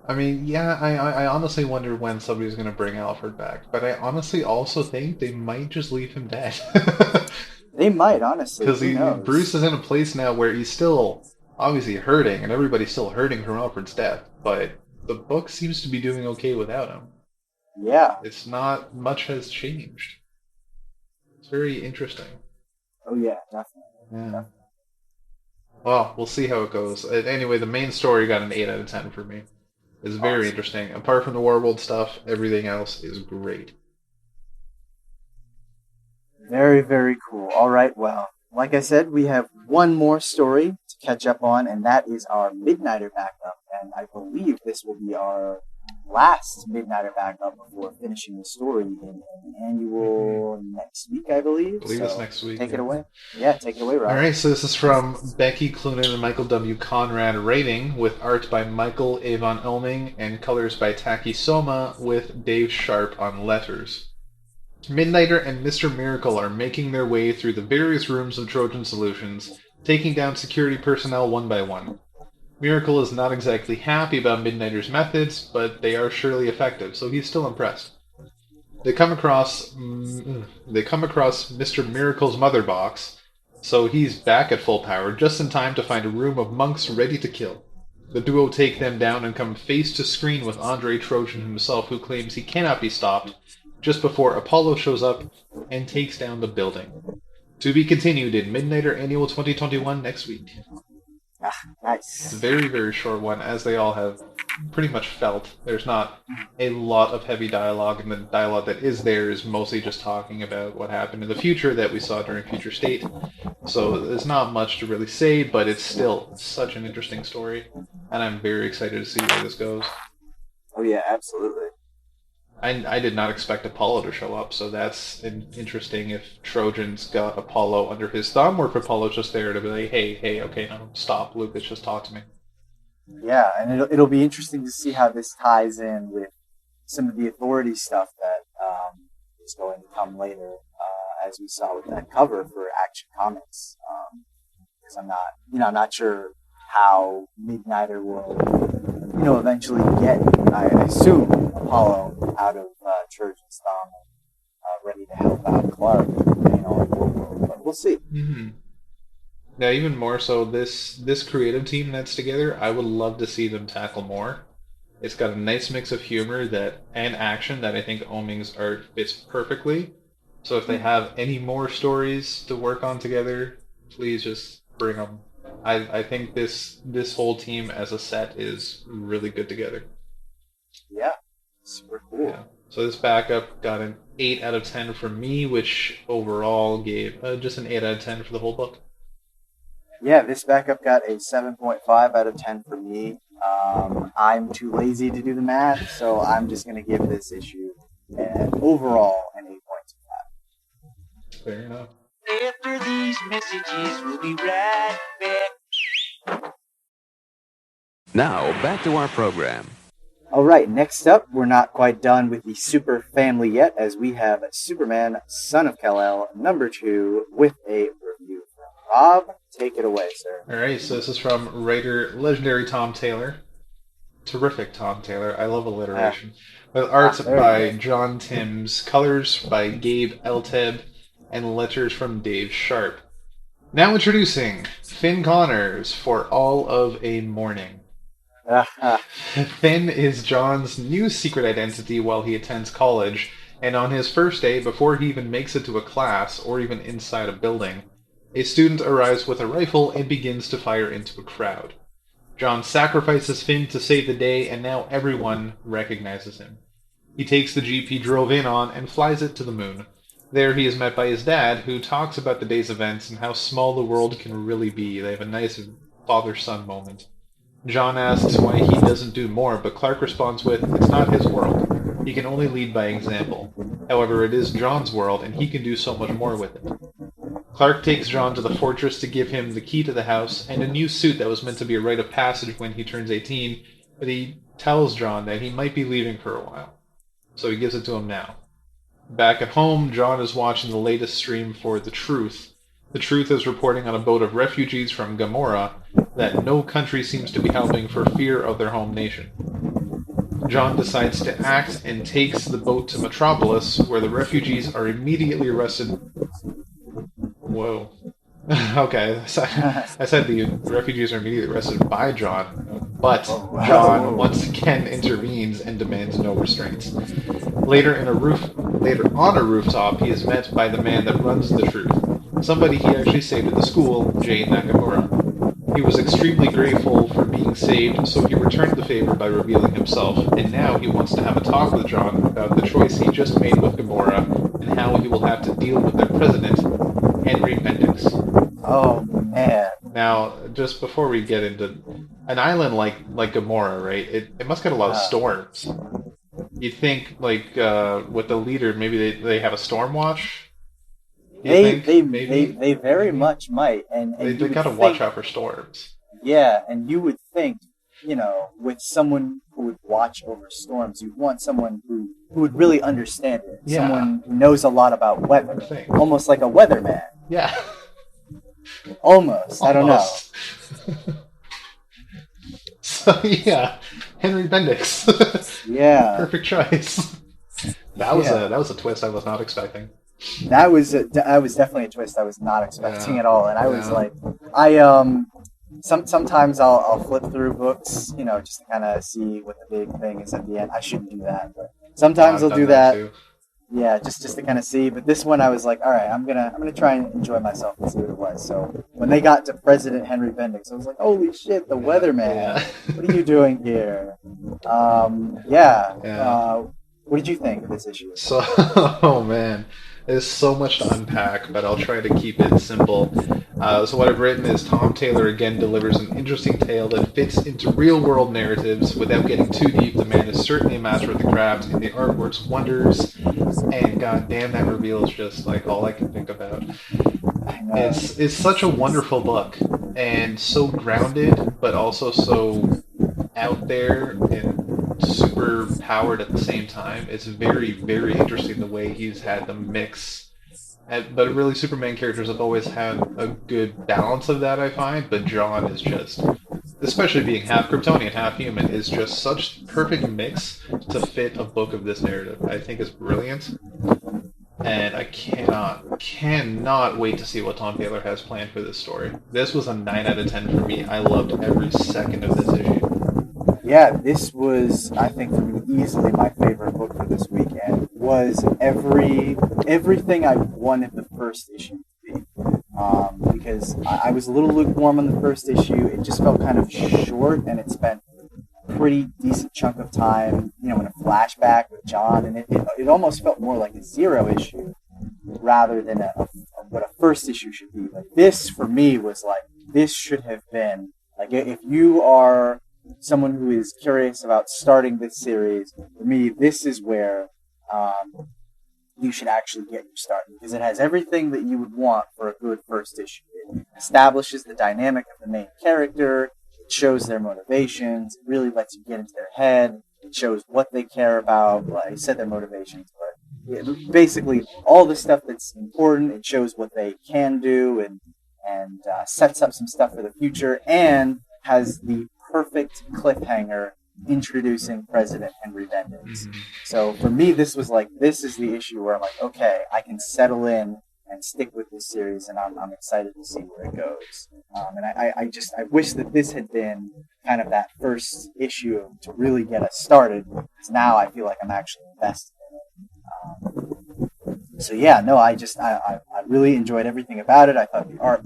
I mean, I honestly wonder when somebody's going to bring Alfred back, but I honestly also think they might just leave him dead. They might, honestly, because Bruce is in a place now where he's still obviously hurting, and everybody's still hurting from Alfred's death, but the book seems to be doing okay without him. Yeah. It's not much has changed. It's very interesting. Oh yeah, definitely. Yeah. Definitely. Well, we'll see how it goes. Anyway, the main story got an 8 out of 10 for me. It's very interesting. Apart from the Warworld stuff, everything else is great. Very, very cool. All right, well, like I said, we have one more story to catch up on, and that is our Midnighter backup. And I believe this will be our last Midnighter backup before finishing the story in an annual next week, I believe. I believe it's next week. Take it away. Yeah, take it away, Rob. All right, so this is from Becky Cloonan and Michael W. Conrad writing, with art by Michael Avon Elming and colors by Taki Soma, with Dave Sharp on letters. Midnighter and Mr. Miracle are making their way through the various rooms of Trojan Solutions, taking down security personnel one by one. Miracle is not exactly happy about Midnighter's methods, but they are surely effective, so he's still impressed. They come across Mr. Miracle's mother box, so he's back at full power just in time to find a room of monks ready to kill. The duo take them down and come face to screen with Andre Trojan himself, who claims he cannot be stopped, just before Apollo shows up and takes down the building. To be continued in Midnighter Annual 2021 next week. Nice. It's a very, very short one, as they all have pretty much felt. There's not a lot of heavy dialogue, and the dialogue that is there is mostly just talking about what happened in the future that we saw during Future State. So there's not much to really say, but it's still such an interesting story, and I'm very excited to see where this goes. Oh yeah, absolutely. I did not expect Apollo to show up, so that's interesting if Trojan's got Apollo under his thumb, or if Apollo's just there to be like, hey, okay, no, stop, Lucas, just talk to me. Yeah, and it'll be interesting to see how this ties in with some of the Authority stuff that is going to come later, as we saw with that cover for Action Comics. Because I'm not sure how Midnighter will, eventually get, I assume, Apollo out of Trojan's thumb and ready to help out Clark, but we'll see. Mm-hmm. Now, even more so, this creative team that's together, I would love to see them tackle more. It's got a nice mix of humor and action that I think Oming's art fits perfectly. So if they have any more stories to work on together, please just bring them. I think this whole team as a set is really good together. Yeah, super cool. Yeah. So this backup got an 8 out of 10 from me, which overall gave just an 8 out of 10 for the whole book. Yeah, this backup got a 7.5 out of 10 for me. I'm too lazy to do the math, so I'm just going to give this issue overall an 8.25. Fair enough. After these messages, we'll be right back. Now, back to our program. All right, next up, we're not quite done with the Super family yet, as we have Superman, Son of Kal-El, number 2, with a review from Rob. Take it away, sir. All right, so this is from writer legendary Tom Taylor. Terrific Tom Taylor. I love alliteration. With art by John Timms, colors by Gabe Elteb, and letters from Dave Sharp. Now introducing Finn Connors for All of a Morning. Finn is John's new secret identity while he attends college, and on his first day, before he even makes it to a class or even inside a building, a student arrives with a rifle and begins to fire into a crowd. John sacrifices Finn to save the day, and now everyone recognizes him. He takes the Jeep he drove in on and flies it to the moon. There he is met by his dad, who talks about the day's events and how small the world can really be. They have a nice father-son moment. John asks why he doesn't do more, but Clark responds with, "It's not his world. He can only lead by example. However, it is John's world, and he can do so much more with it." Clark takes John to the fortress to give him the key to the house and a new suit that was meant to be a rite of passage when he turns 18, but he tells John that he might be leaving for a while. So he gives it to him now. Back at home, John is watching the latest stream for The Truth. The Truth is reporting on a boat of refugees from Gamora that no country seems to be helping for fear of their home nation. John decides to act and takes the boat to Metropolis, where the refugees are immediately arrested. Whoa. Okay, I said the refugees are immediately arrested by John, but John once again intervenes and demands no restraints. Later on a rooftop, he is met by the man that runs The Truth, somebody he actually saved at the school, Jane Nakamura. He was extremely grateful for being saved, so he returned the favor by revealing himself, and now he wants to have a talk with John about the choice he just made with Gamora and how he will have to deal with their president, Henry Bendix. Oh, man. Now, just before we get into an island like Gamora, right? It must get a lot of storms. You'd think, like, with the leader, maybe they have a storm watch. They very much might, and they gotta watch out for storms. Yeah, and you would think, with someone who would watch over storms, you'd want someone who would really understand it. Yeah. Someone who knows a lot about weather, almost like a weatherman. Yeah. Almost. I don't know. So yeah, Henry Bendix. Yeah. Perfect choice. That was a twist I was not expecting. That was definitely a twist I was not expecting at all, and I was like, sometimes I'll flip through books, just to kind of see what the big thing is at the end. I shouldn't do that, but sometimes I'll do that. Too. Yeah, just to kind of see. But this one, I was like, all right, I'm gonna try and enjoy myself and see what it was. So when they got to President Henry Bendix, I was like, holy shit, the weatherman! Yeah. What are you doing here? What did you think of this issue? So, oh man. There's so much to unpack, but I'll try to keep it simple. So what I've written is Tom Taylor again delivers an interesting tale that fits into real-world narratives without getting too deep. The man is certainly a master of the craft, and the artwork's wonders. And goddamn, that reveal is just like all I can think about. It's such a wonderful book, and so grounded, but also so out there and super powered at the same time. It's very, very interesting the way he's had them mix. But really, Superman characters have always had a good balance of that, I find. But John is just, especially being half Kryptonian, half human, is just such perfect mix to fit a book of this narrative. I think it's brilliant. And I cannot wait to see what Tom Taylor has planned for this story. This was a 9 out of 10 for me. I loved every second of this issue. Yeah, this was, I think, for me, easily my favorite book for this weekend. Was everything I wanted the first issue to be. because I was a little lukewarm on the first issue. It just felt kind of short, and it spent a pretty decent chunk of time, in a flashback with John, and it almost felt more like a zero issue rather than what a first issue should be. Like this, for me, was like, this should have been, like, if you are someone who is curious about starting this series, for me, this is where you should actually get your start, because it has everything that you would want for a good first issue. It establishes the dynamic of the main character. It shows their motivations. It really lets you get into their head. It shows what they care about. Well, I said their motivations, but basically all the stuff that's important. It shows what they can do and sets up some stuff for the future, and has the perfect cliffhanger introducing President Henry Bendix. So for me, this is the issue where I'm like, okay, I can settle in and stick with this series, and I'm excited to see where it goes. And I wish that this had been kind of that first issue to really get us started, because now I feel like I'm actually invested in it. So yeah, no, I really enjoyed everything about it. I thought the art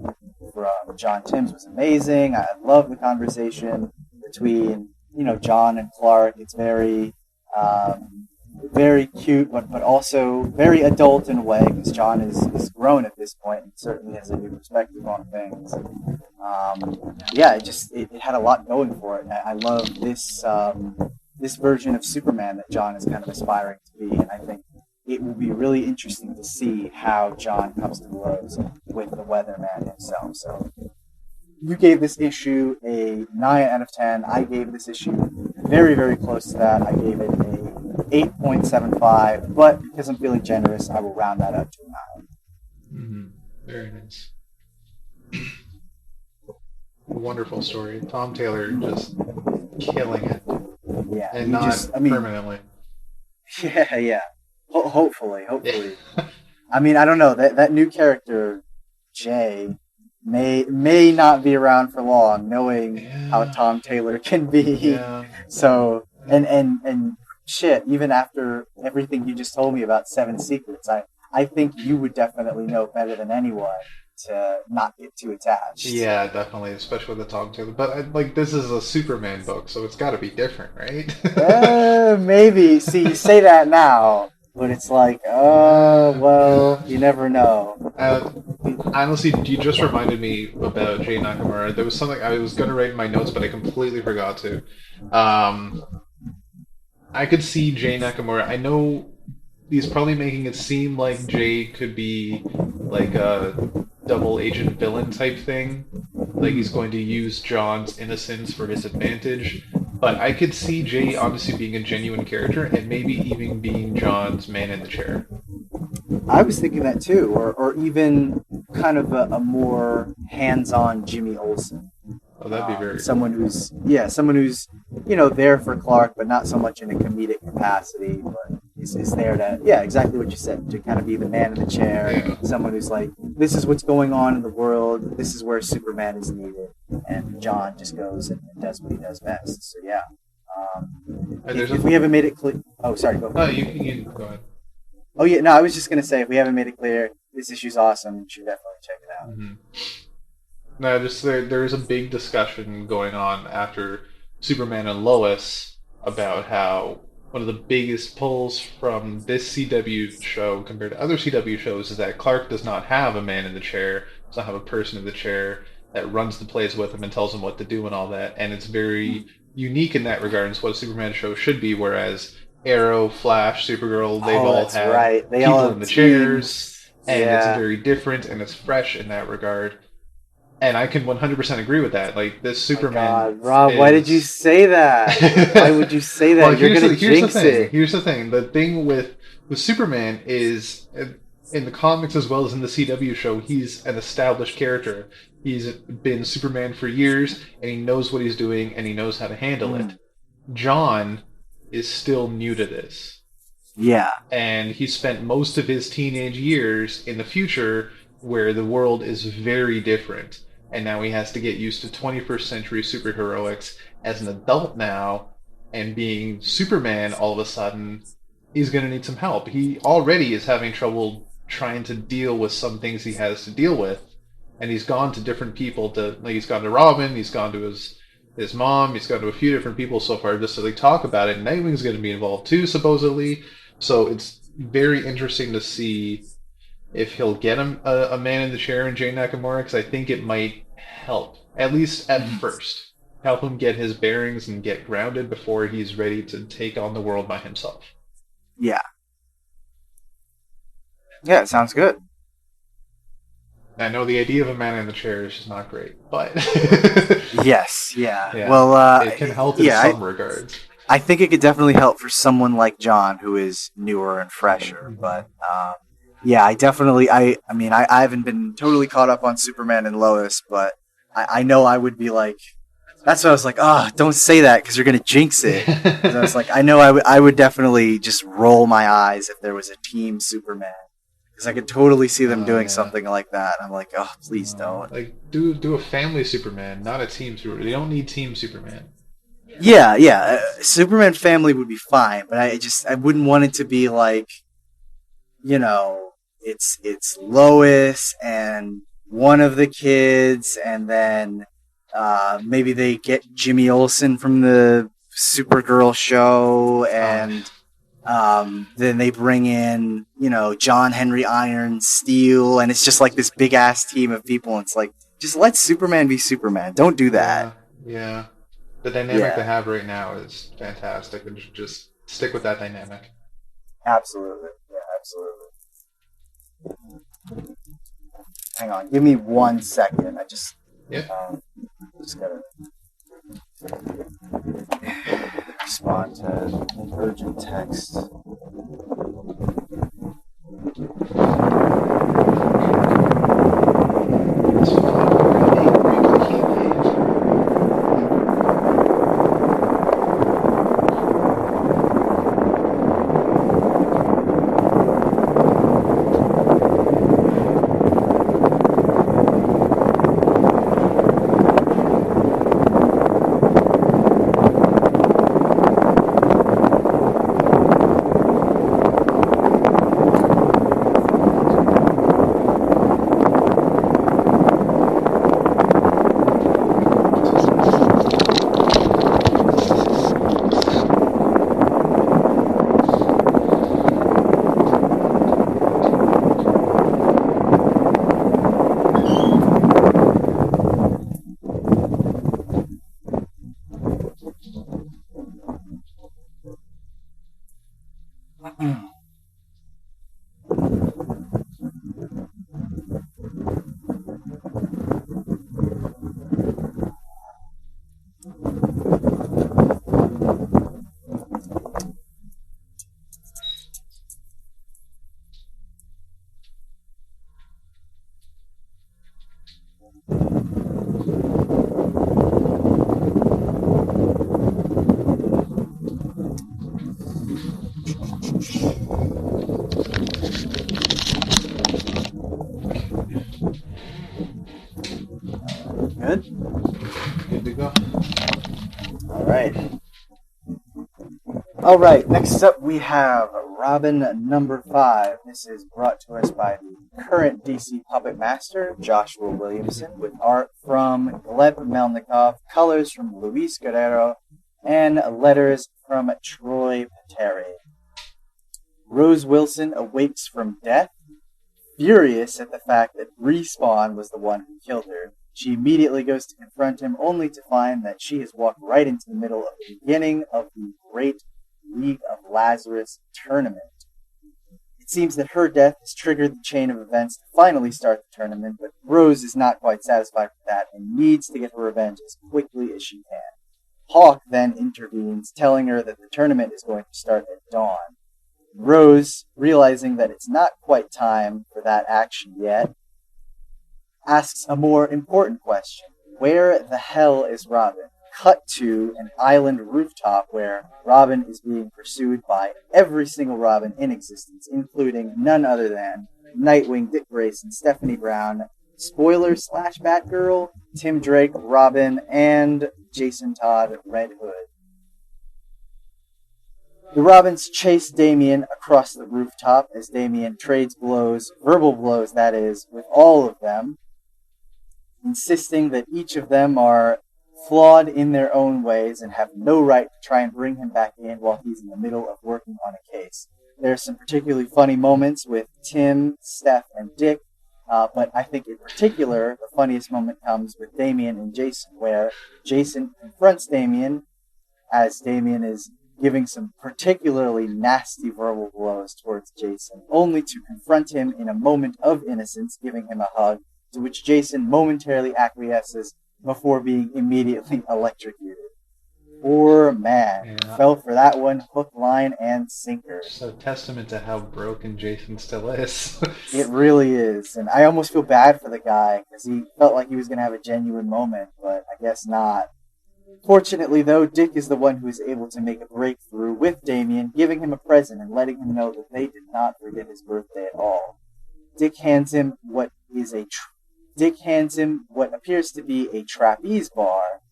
from John Timms was amazing. I love the conversation between John and Clark. It's very very cute, but also very adult in a way, because John is grown at this point and certainly has a new perspective on things. It had a lot going for it. I love this version of Superman that John is kind of aspiring to be, and I think it will be really interesting to see how John comes to blows with the Weatherman himself. So you gave this issue a 9 out of 10. I gave this issue very, very close to that. I gave it a 8.75, but because I'm feeling generous, I will round that up to a 9. Very nice. Wonderful story. Tom Taylor just killing it. Yeah, and not permanently. Yeah. Hopefully. I mean, I don't know. That new character, Jay, may not be around for long, knowing how Tom Taylor can be. Yeah. So, and shit, even after everything you just told me about Seven Secrets, I think you would definitely know better than anyone to not get too attached. Yeah, definitely, especially with the Tom Taylor. But this is a Superman book, so it's got to be different, right? Maybe. See, you say that now, but it's like, well, you never know. Honestly, you just reminded me about Jay Nakamura. There was something I was going to write in my notes, but I completely forgot to. I could see Jay Nakamura. I know he's probably making it seem like Jay could be like a double agent villain type thing. Like he's going to use John's innocence for his advantage. But I could see Jay honestly being a genuine character and maybe even being John's man in the chair. I was thinking that too, or even kind of a more hands-on Jimmy Olsen. Oh, that'd be very someone who's there for Clark, but not so much in a comedic capacity, but is there to exactly what you said, to kind of be the man in the chair. Yeah. Someone who's like, this is what's going on in the world, this is where Superman is needed, and John just goes and does what he does best. So yeah, if we haven't made it clear, sorry, go. No, you go ahead. Oh yeah, no, I was just gonna say, if we haven't made it clear, this issue's awesome. You should definitely check it out. Mm-hmm. No, just there is a big discussion going on after Superman and Lois about how one of the biggest pulls from this CW show compared to other CW shows is that Clark does not have a man in the chair, does not have a person in the chair that runs the plays with him and tells him what to do and all that. And it's very unique in that regard. It's what a Superman show should be, whereas Arrow, Flash, Supergirl, they've all had people in the chairs, and it's very different and it's fresh in that regard. And I can 100% agree with that. Like, this Superman... God, Rob, why did you say that? Why would you say that? Well, you're going to jinx it. Here's the thing. The thing with Superman is, in the comics as well as in the CW show, he's an established character. He's been Superman for years, and he knows what he's doing, and he knows how to handle it. John is still new to this. Yeah. And he spent most of his teenage years in the future where the world is very different. And now he has to get used to 21st century superheroics as an adult now, and being Superman all of a sudden, he's going to need some help. He already is having trouble trying to deal with some things he has to deal with, and he's gone to different people he's gone to Robin, he's gone to his mom, he's gone to a few different people so far just to like talk about it. Nightwing's going to be involved too, supposedly. So it's very interesting to see if he'll get him a man in the chair in Jay Nakamura, because I think it might help, at least at first, help him get his bearings and get grounded before he's ready to take on the world by himself. Yeah. Yeah, it sounds good. I know the idea of a man in the chair is just not great, but Yes, yeah. yeah, Well, it can help in some regards. I think it could definitely help for someone like John, who is newer and fresher. But yeah, I definitely, I mean, I haven't been totally caught up on Superman and Lois, but I know I would be like, that's what I was like, oh, don't say that because you're gonna jinx it. 'Cause I was like, I know I would definitely just roll my eyes if there was a Team Superman, because I could totally see them doing something like that. I'm like, oh, please don't. Like, do a family Superman, not a Team Superman. They don't need Team Superman. Yeah. Superman family would be fine, but I wouldn't want it to be like, you know, it's Lois and one of the kids, and then maybe they get Jimmy Olsen from the Supergirl show, and then they bring in, you know, John Henry Iron Steel, and it's just like this big ass team of people. And it's like, just let Superman be Superman. Don't do that. Yeah. The dynamic they have right now is fantastic, and just stick with that dynamic. Absolutely. Yeah, absolutely. Hang on. Give me 1 second. I just... Yep. Just gotta... respond to an urgent text. Good? Good to go. Alright, next up we have Robin number 5. This is brought to us by the current DC Puppet Master, Joshua Williamson, with art from Gleb Melnikov, colors from Luis Guerrero, and letters from Troy Peteri. Rose Wilson awakes from death, furious at the fact that Respawn was the one who killed her. She immediately goes to confront him, only to find that she has walked right into the middle of the beginning of the Great League of Lazarus tournament. It seems that her death has triggered the chain of events to finally start the tournament, but Rose is not quite satisfied with that and needs to get her revenge as quickly as she can. Hawk then intervenes, telling her that the tournament is going to start at dawn. Rose, realizing that it's not quite time for that action yet, asks a more important question. Where the hell is Robin? Cut to an island rooftop where Robin is being pursued by every single Robin in existence, including none other than Nightwing, Dick Grayson, Stephanie Brown, Spoiler / Batgirl, Tim Drake, Robin, and Jason Todd, Red Hood. The Robins chase Damian across the rooftop as Damian trades blows, verbal blows that is, with all of them. insisting that each of them are flawed in their own ways and have no right to try and bring him back in while he's in the middle of working on a case. There are some particularly funny moments with Tim, Steph, and Dick, but I think in particular, the funniest moment comes with Damien and Jason, where Jason confronts Damien as Damien is giving some particularly nasty verbal blows towards Jason, only to confront him in a moment of innocence, giving him a hug, to which Jason momentarily acquiesces before being immediately electrocuted. Poor man. Yeah. Fell for that one hook, line, and sinker. So testament to how broken Jason still is. It really is. And I almost feel bad for the guy, because he felt like he was going to have a genuine moment, but I guess not. Fortunately, though, Dick is the one who is able to make a breakthrough with Damien, giving him a present and letting him know that they did not forget his birthday at all. Dick hands him what appears to be a trapeze bar.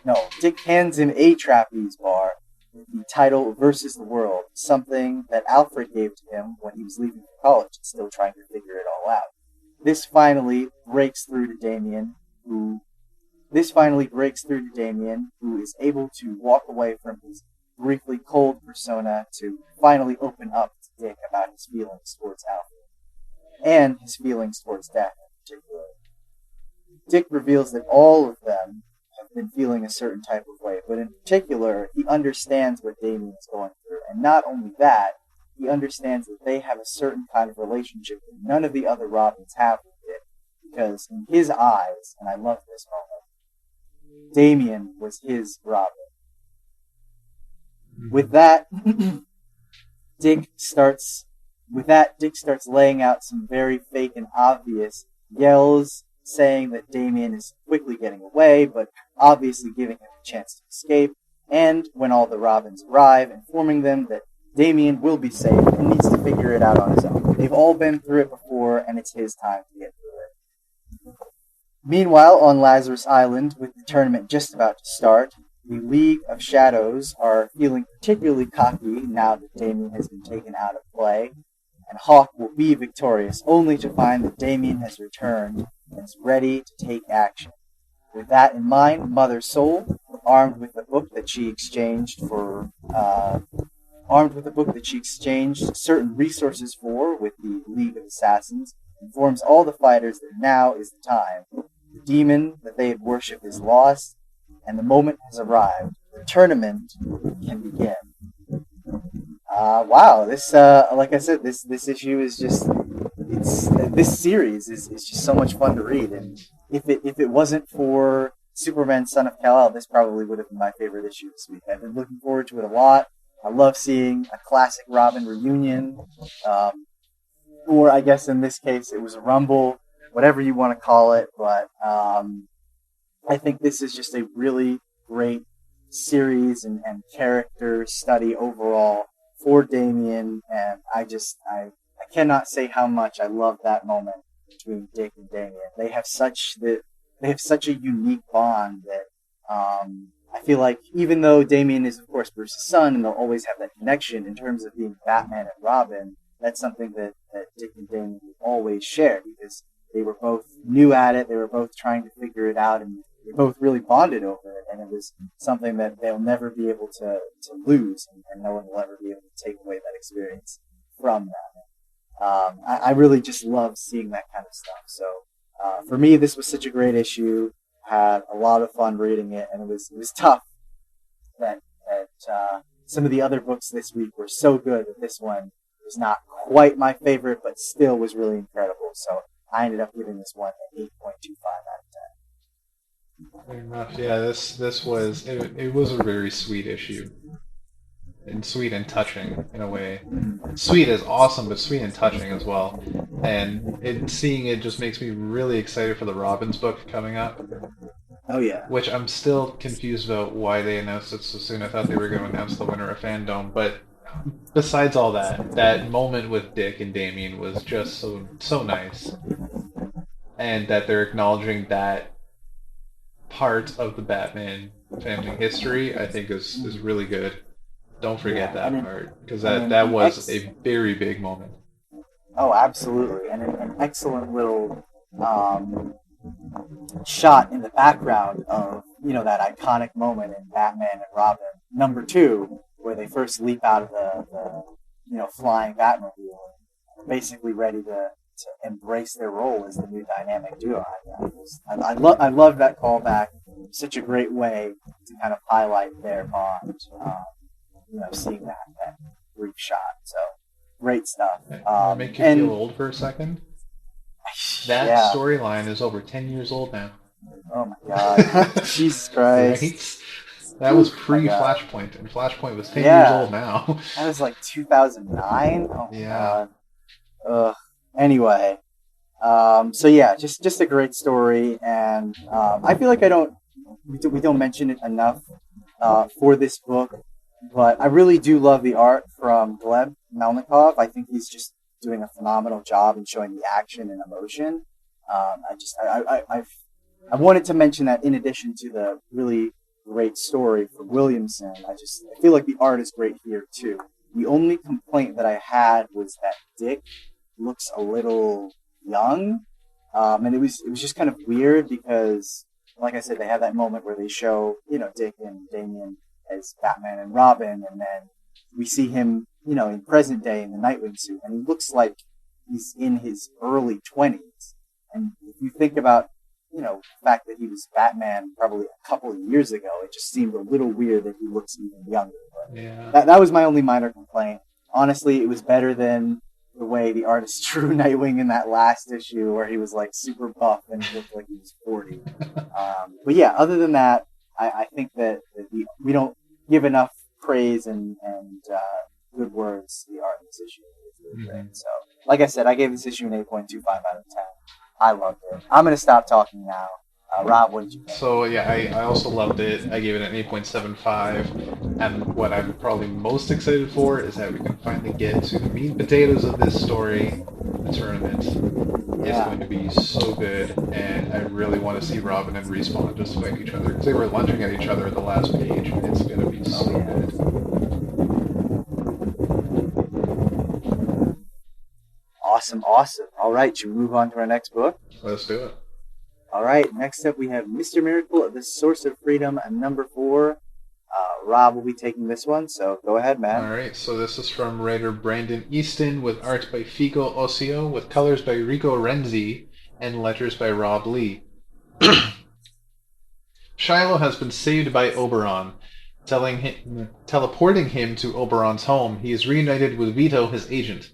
No, Dick hands him a trapeze bar with the title Versus the World, something that Alfred gave to him when he was leaving for college and still trying to figure it all out. This finally breaks through to Damien, who is able to walk away from his briefly cold persona to finally open up to Dick about his feelings towards Alfred, and his feelings towards Daphne in particular. Dick reveals that all of them have been feeling a certain type of way, but in particular, he understands what Damien is going through, and not only that, he understands that they have a certain kind of relationship that none of the other Robins have with Dick, because in his eyes, and I love this moment, Damien was his Robin. With that, Dick starts laying out some very fake and obvious yells, saying that Damien is quickly getting away, but obviously giving him a chance to escape, and when all the Robins arrive, informing them that Damien will be safe and needs to figure it out on his own. They've all been through it before, and it's his time to get through it. Meanwhile, on Lazarus Island, with the tournament just about to start, the League of Shadows are feeling particularly cocky now that Damien has been taken out of play, and Hawk will be victorious, only to find that Damien has returned and is ready to take action. With that in mind, Mother Soul, armed with the book that she exchanged certain resources for with the League of Assassins, informs all the fighters that now is the time. The demon that they had worshipped is lost, and the moment has arrived. The tournament can begin. Wow, this, like I said, this issue is just, this series is just so much fun to read, and if it wasn't for Superman Son of Kal-El, this probably would have been my favorite issue this week. I've been looking forward to it a lot. I love seeing a classic Robin reunion, or I guess in this case it was a Rumble, whatever you want to call it, but I think this is just a really great series and character study overall for Damien, and I cannot say how much I love that moment between Dick and Damien. They have such a unique bond that I feel like even though Damien is of course Bruce's son and they'll always have that connection in terms of being Batman and Robin, that's something that Dick and Damien always share, because they were both new at it, they were both trying to figure it out, and they both really bonded over it, and it was something that they'll never be able to lose, and no one will ever be able to take away that experience from them. I really just love seeing that kind of stuff. So for me, this was such a great issue. Had a lot of fun reading it, and it was tough that some of the other books this week were so good that this one was not quite my favorite, but still was really incredible. So I ended up giving this one an 8.25 out of 10. Very much, yeah. This was it was a very sweet issue, and sweet and touching in a way. Sweet is awesome, but sweet and touching as well. And seeing it just makes me really excited for the Robins book coming up. Oh yeah. Which I'm still confused about why they announced it so soon. I thought they were going to announce the winner of Fandom, but besides all that moment with Dick and Damien was just so nice, and that they're acknowledging that part of the Batman family history, I think is really good. Don't forget that part, because that was a very big moment. Oh, absolutely, and an excellent little shot in the background of, that iconic moment in Batman and Robin #2, where they first leap out of the flying Batmobile, basically ready to embrace their role as the new dynamic duo. I love that callback. Such a great way to kind of highlight their bond. Seeing that brief shot. So great stuff. Make you feel old for a second. That storyline is over 10 years old now. Oh my god. Jesus Christ. Right? That was pre-Flashpoint, and Flashpoint was 10 years old now. That was like 2009? Oh my god. Anyway. So yeah, just a great story, and I feel like we don't mention it enough for this book, but I really do love the art from Gleb Melnikov. I think he's just doing a phenomenal job in showing the action and emotion. I wanted to mention that in addition to the really great story for Williamson, I feel like the art is great here too. The only complaint that I had was that Dick looks a little young, and it was just kind of weird because, like I said, they have that moment where they show Dick and Damian as Batman and Robin, and then we see him in present day in the Nightwing suit, and he looks like he's in his early 20s. And if you think about the fact that he was Batman probably a couple of years ago, it just seemed a little weird that he looks even younger. But that was my only minor complaint. Honestly, it was better than the way the artist drew Nightwing in that last issue where he was like super buff and he looked like he was 40. But yeah, other than that, I think that we don't give enough praise and good words to the art in this issue. It's really great. So, like I said, I gave this issue an 8.25 out of 10. I loved it. I'm going to stop talking now. Rob, what did you think? So, yeah, I also loved it. I gave it an 8.75. And what I'm probably most excited for is that we can finally get to the meat and potatoes of this story. The tournament is going to be so good. And I really want to see Robin and Respawn just fight each other. Because they were lunging at each other at the last page. And it's going to be so good. Awesome. All right, should we move on to our next book? Let's do it. All right, next up we have Mr. Miracle, The Source of Freedom, #4. Rob will be taking this one, so go ahead, man. All right, so this is from writer Brandon Easton with art by Fico Ossio, with colors by Rico Renzi, and letters by Rob Lee. Shiloh has been saved by Oberon. Teleporting him to Oberon's home, he is reunited with Vito, his agent.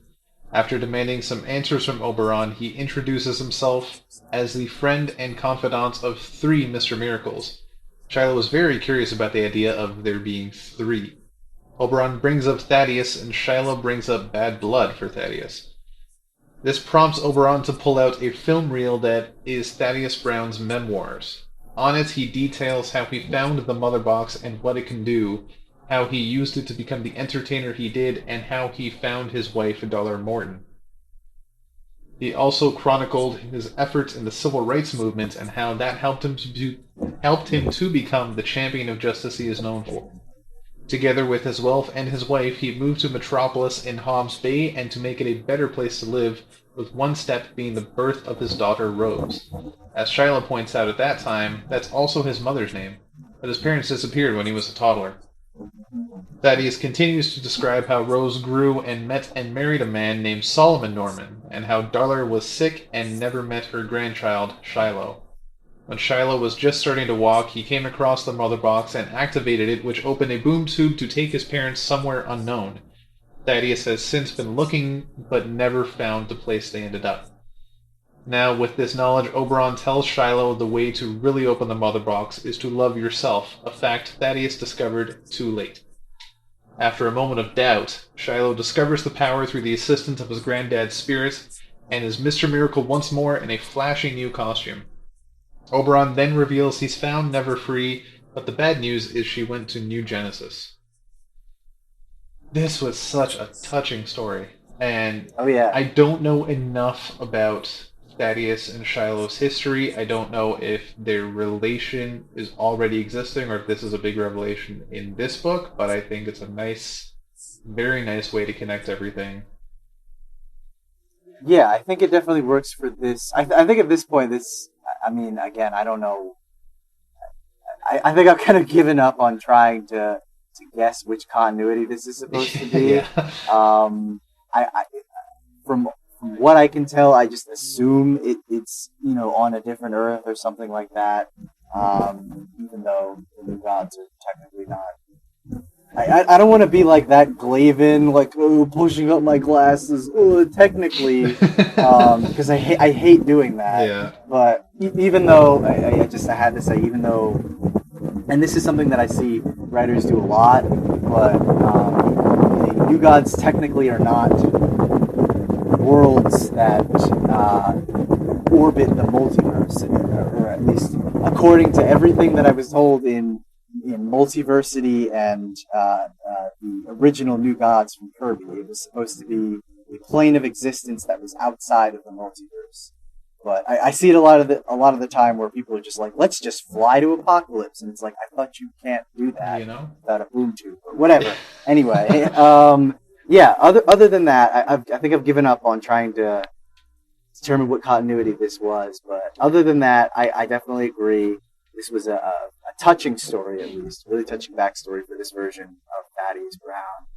After demanding some answers from Oberon, he introduces himself as the friend and confidant of 3 Mr. Miracles. Shiloh is very curious about the idea of there being 3. Oberon brings up Thaddeus, and Shiloh brings up bad blood for Thaddeus. This prompts Oberon to pull out a film reel that is Thaddeus Brown's memoirs. On it, he details how he found the Mother Box and what it can do, how he used it to become the entertainer he did, and how he found his wife, Dollar Morton. He also chronicled his efforts in the civil rights movement and how that helped him to become the champion of justice he is known for. Together with his wealth and his wife, he moved to Metropolis in Hobbs Bay and to make it a better place to live, with one step being the birth of his daughter Rose. As Shiloh points out at that time, that's also his mother's name, but his parents disappeared when he was a toddler. Thaddeus continues to describe how Rose grew and met and married a man named Solomon Norman, and how Darla was sick and never met her grandchild, Shiloh. When Shiloh was just starting to walk, he came across the Mother Box and activated it, which opened a boom tube to take his parents somewhere unknown. Thaddeus has since been looking, but never found the place they ended up. Now, with this knowledge, Oberon tells Shiloh the way to really open the Mother Box is to love yourself, a fact Thaddeus discovered too late. After a moment of doubt, Shiloh discovers the power through the assistance of his granddad's spirit, and is Mr. Miracle once more in a flashy new costume. Oberon then reveals he's found Never Free, but the bad news is she went to New Genesis. This was such a touching story, and I don't know enough about Thaddeus and Shiloh's history. I don't know if their relation is already existing or if this is a big revelation in this book, but I think it's a nice, very nice way to connect everything. Yeah, I think it definitely works for this. I think at this point, I mean, again, I don't know. I think I've kind of given up on trying to guess which continuity this is supposed to be. Yeah. I from what I can tell, I just assume it's on a different Earth or something like that. Even though the new gods are technically not. I don't want to be like that Glaven, like pushing up my glasses. Technically, because I hate doing that. Yeah. But even though I had to say, even though, and this is something that I see writers do a lot, but the new gods technically are not worlds that orbit the multiverse, or at least according to everything that I was told in Multiversity and the original New Gods from Kirby. It was supposed to be a plane of existence that was outside of the multiverse. But I see it a lot of the time where people are just like, let's just fly to Apocalypse, and it's like, I thought you can't do that without a boom tube or whatever. Anyway, yeah. Other than that, I think I've given up on trying to determine what continuity this was. But other than that, I definitely agree. This was a touching story, at least, really touching backstory for this version of Thaddeus Brown,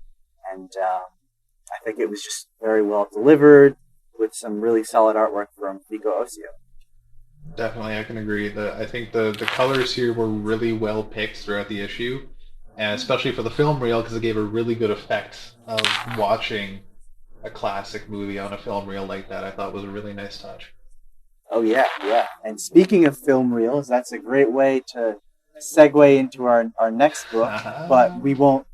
and I think it was just very well delivered with some really solid artwork from Fico Ossio. Definitely, I can agree. I think the colors here were really well picked throughout the issue, and especially for the film reel, because it gave a really good effect of watching a classic movie on a film reel like that. I thought was a really nice touch. Oh yeah. And speaking of film reels, that's a great way to segue into our next book. But we won't.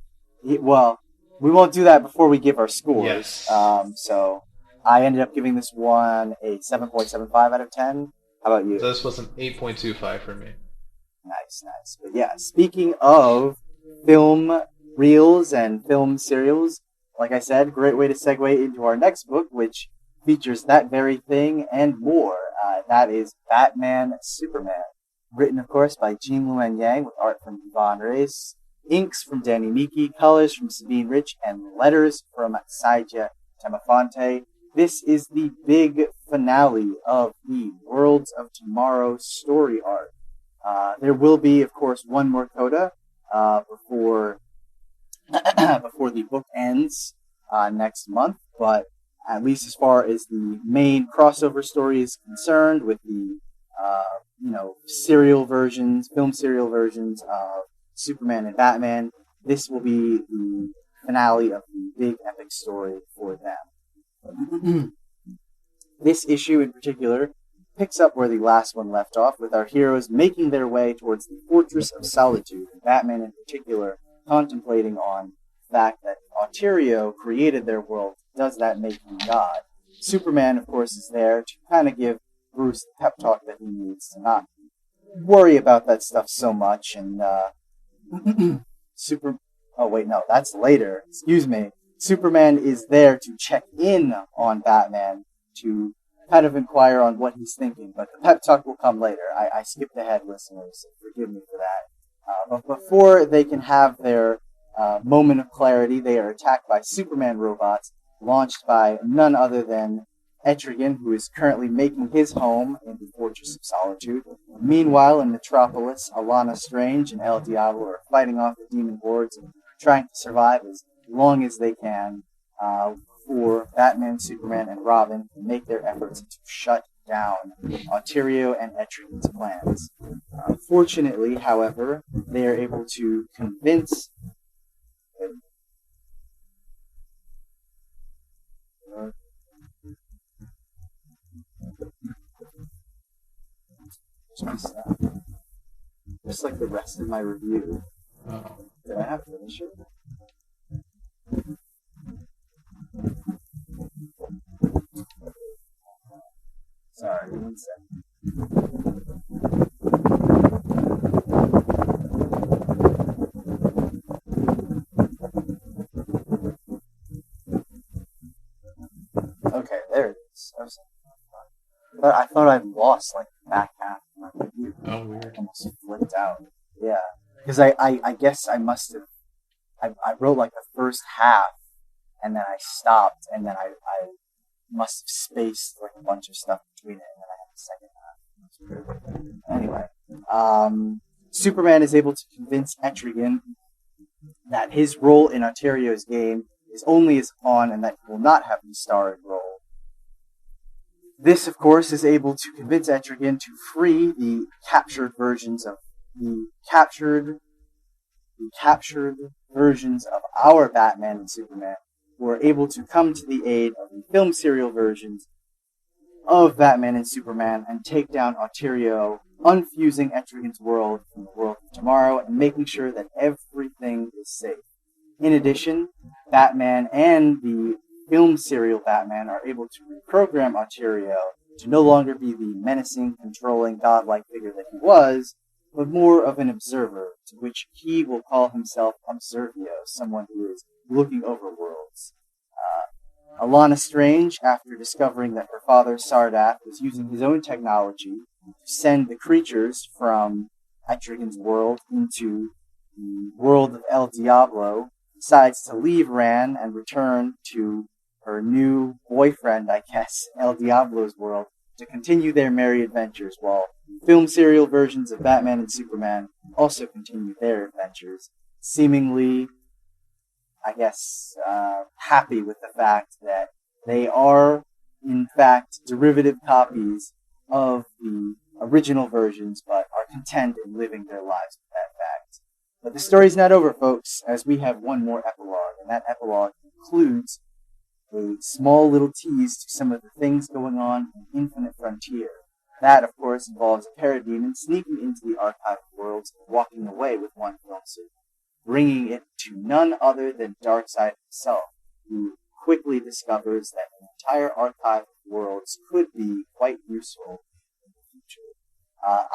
Well, we won't do that before we give our scores. Yes. So I ended up giving this one a 7.75 out of 10. How about you? This was an 8.25 for me. Nice. But yeah, speaking of film reels and film serials, like I said, great way to segue into our next book, which features that very thing and more. That is Batman Superman. Written, of course, by Jean Luen Yang with art from Yvonne Reyes, inks from Danny Miki, colors from Sabine Rich, and letters from Saija Temafonte. This is the big finale of the Worlds of Tomorrow story arc. There will be, of course, one more coda before the book ends next month, but at least as far as the main crossover story is concerned, with the film serial versions of Superman and Batman, this will be the finale of the big epic story for them. This issue in particular picks up where the last one left off, with our heroes making their way towards the Fortress of Solitude, and Batman in particular contemplating on the fact that Ontario created their world. Does that make him God? Superman, of course, is there to kind of give Bruce the pep talk that he needs to not worry about that stuff so much. And oh wait, no, that's later. Excuse me. Superman is there to check in on Batman, to kind of inquire on what he's thinking. But the pep talk will come later. I skipped ahead, listeners. So forgive me for that. But before they can have their moment of clarity, they are attacked by Superman robots, launched by none other than Etrigan, who is currently making his home in the Fortress of Solitude. Meanwhile, in Metropolis, Alana Strange and El Diablo are fighting off the demon hordes and trying to survive as long as they can for Batman, Superman, and Robin to make their efforts to shut down Ontario and Etrigan's plans. Fortunately, however, they are able to convince just like the rest of my review. Oh. Did I have to finish it? Sorry, 1 second. Okay, there it is. I thought I'd lost like the back half of my review. Oh, weird. Almost flipped out. Yeah, because I guess I must have. I wrote like the first half, and then I stopped, and then I must have spaced like a bunch of stuff between it, and then I had the second half. Anyway, Superman is able to convince Etrigan that his role in Ontario's game is only as a pawn and that he will not have the starring role. This, of course, is able to convince Etrigan to free the captured versions of our Batman and Superman, who are able to come to the aid of the film serial versions of Batman and Superman and take down Ontario, unfusing Etrigan's world from the world of tomorrow and making sure that everything is safe. In addition, Batman and the film serial Batman are able to reprogram Ontario to no longer be the menacing, controlling, godlike figure that he was, but more of an observer, to which he will call himself Observio, someone who is looking over worlds. Alana Strange, after discovering that her father, Sardath, was using his own technology to send the creatures from Etrigan's world into the world of El Diablo, decides to leave Ran and return to her new boyfriend, I guess, El Diablo's world, to continue their merry adventures, while film serial versions of Batman and Superman also continue their adventures, seemingly, I guess, happy with the fact that they are, in fact, derivative copies of the original versions, but are content in living their lives with that fact. But the story's not over, folks, as we have one more epilogue, and that epilogue includes a small little tease to some of the things going on in Infinite Frontier. That, of course, involves a parademon sneaking into the archive worlds and walking away with one film suit, bringing it to none other than Darkseid himself, who quickly discovers that an entire archive of worlds could be quite useful in the future.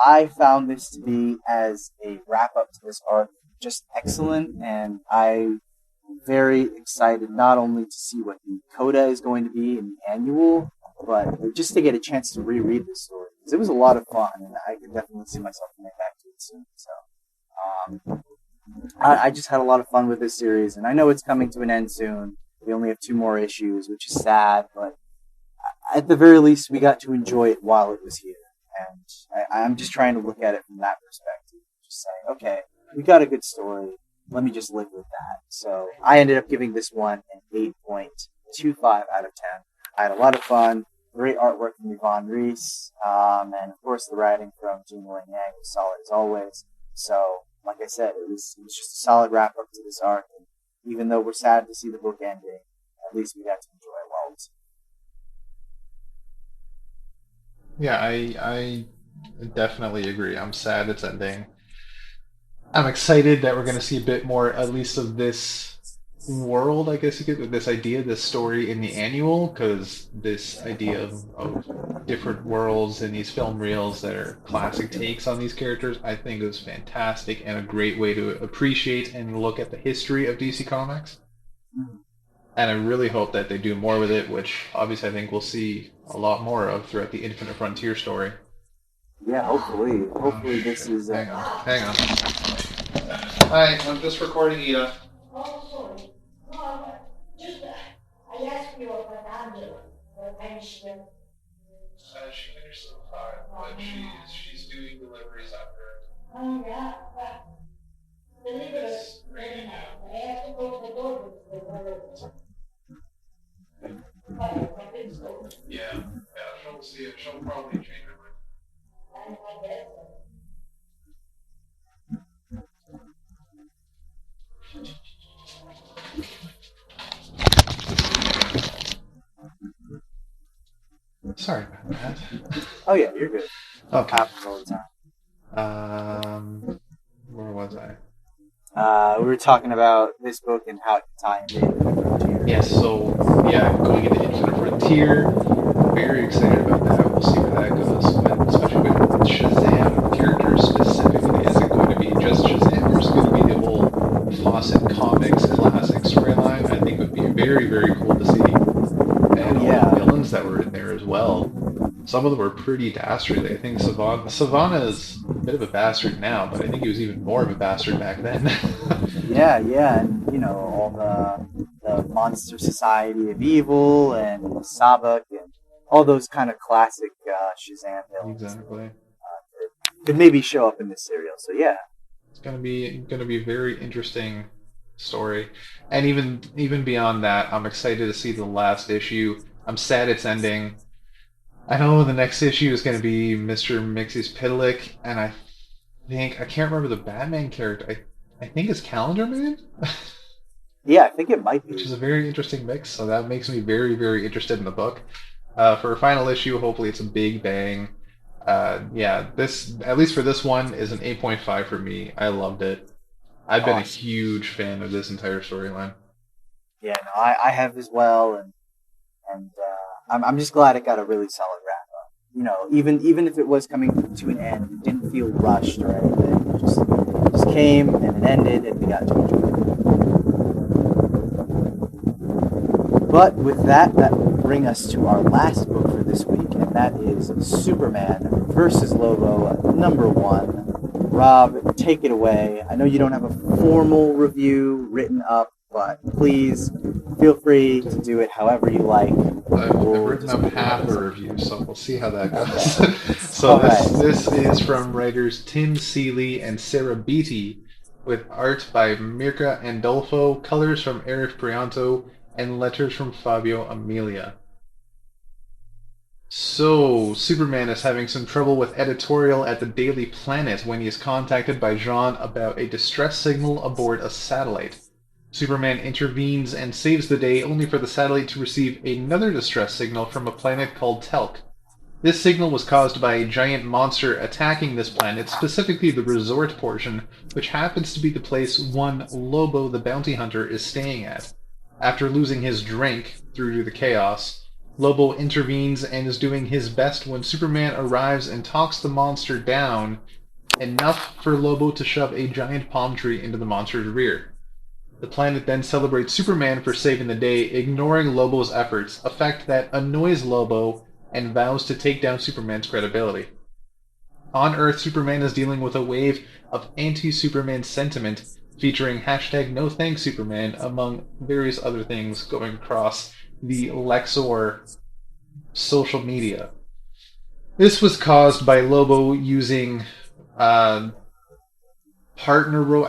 I found this to be, as a wrap-up to this arc, just excellent, and I'm very excited not only to see what the coda is going to be in the annual, but just to get a chance to reread this story. Because it was a lot of fun, and I could definitely see myself coming back to it soon. So, I just had a lot of fun with this series, and I know it's coming to an end soon. We only have 2 more issues, which is sad, but at the very least, we got to enjoy it while it was here. And I'm just trying to look at it from that perspective. Just saying, okay, we got a good story. Let me just live with that. So I ended up giving this one an 8.25 out of 10. I had a lot of fun. Great artwork from Yvonne Reese. And of course, the writing from Gene Luen Yang was solid as always. So, like I said, it was just a solid wrap up to this arc. And even though we're sad to see the book ending, at least we got to enjoy it while it was. Yeah, I definitely agree. I'm sad it's ending. I'm excited that we're going to see a bit more, at least of this world, I guess you could, this idea, this story in the annual, because this idea of different worlds and these film reels that are classic takes on these characters, I think is fantastic and a great way to appreciate and look at the history of DC Comics. And I really hope that they do more with it, which obviously I think we'll see a lot more of throughout the Infinite Frontier story. Yeah, hopefully. Hopefully this is... Hang on. Hi, I'm just recording Ida. Oh, sorry. No, just, I asked you about Angela, but maybe she didn't. She finished the part, but she's doing deliveries after. Oh, yeah, but deliver it. I have to go to the door with the Yeah, she'll see it. She'll probably change her mind. I guess. Sorry about that. Oh yeah, you're good. Okay. Happens all the time. Where was I? We were talking about this book and how it can tie into Infinite Frontier. Yes, so, going into Infinite Frontier, very excited about that. We'll see where that goes, especially with Shazam characters specifically. Is it going to be just Shazam, or is it going to be the whole Fawcett Comics classic storyline? I think it would be very, very cool to see. And all the villains that were in there as well. Some of them were pretty dastardly. I think Savannah is a bit of a bastard now, but I think he was even more of a bastard back then. yeah, and all the Monster Society of Evil and Sabak and all those kind of classic Shazam villains. Exactly. could maybe show up in this serial. So yeah. It's gonna be a very interesting story, and even beyond that, I'm excited to see the last issue. I'm sad it's ending. I know the next issue is going to be Mr. Mxyzptlk, and I can't remember the Batman character. I think it's Calendar Man, Yeah, I think it might which be. is a very interesting mix. So that makes me very very interested in the book. For a final issue, hopefully it's a big bang. Yeah, this at least for this one is an 8.5 for me. I loved it. I've been a Awesome. huge fan of this entire storyline. Yeah, no, I have as well, and I'm just glad it got a really solid wrap up. You know, even if it was coming to an end, it didn't feel rushed or anything. It just came and it ended, and we got to enjoy it. But with that, that will bring us to our last book for this week, and that is Superman versus Lobo, #1. Rob, take it away. I know you don't have a formal review written up, but please feel free to do it however you like. I've We'll written just up leave it half as a it. review, so we'll see how that goes. Okay. So All this right. is from writers Tim Seeley and Sarah Beatty, with art by Mirka Andolfo, colors from Eric Prianto, and letters from Fabio Amelia. So, Superman is having some trouble with editorial at the Daily Planet when he is contacted by Jean about a distress signal aboard a satellite. Superman intervenes and saves the day only for the satellite to receive another distress signal from a planet called Telk. This signal was caused by a giant monster attacking this planet, specifically the resort portion, which happens to be the place one Lobo the bounty hunter is staying at. After losing his drink through the chaos, Lobo intervenes and is doing his best when Superman arrives and talks the monster down, enough for Lobo to shove a giant palm tree into the monster's rear. The planet then celebrates Superman for saving the day, ignoring Lobo's efforts, a fact that annoys Lobo and vows to take down Superman's credibility. On Earth, Superman is dealing with a wave of anti-Superman sentiment featuring hashtag #NoThanksSuperman, among various other things going across the Lexor social media. This was caused by Lobo using I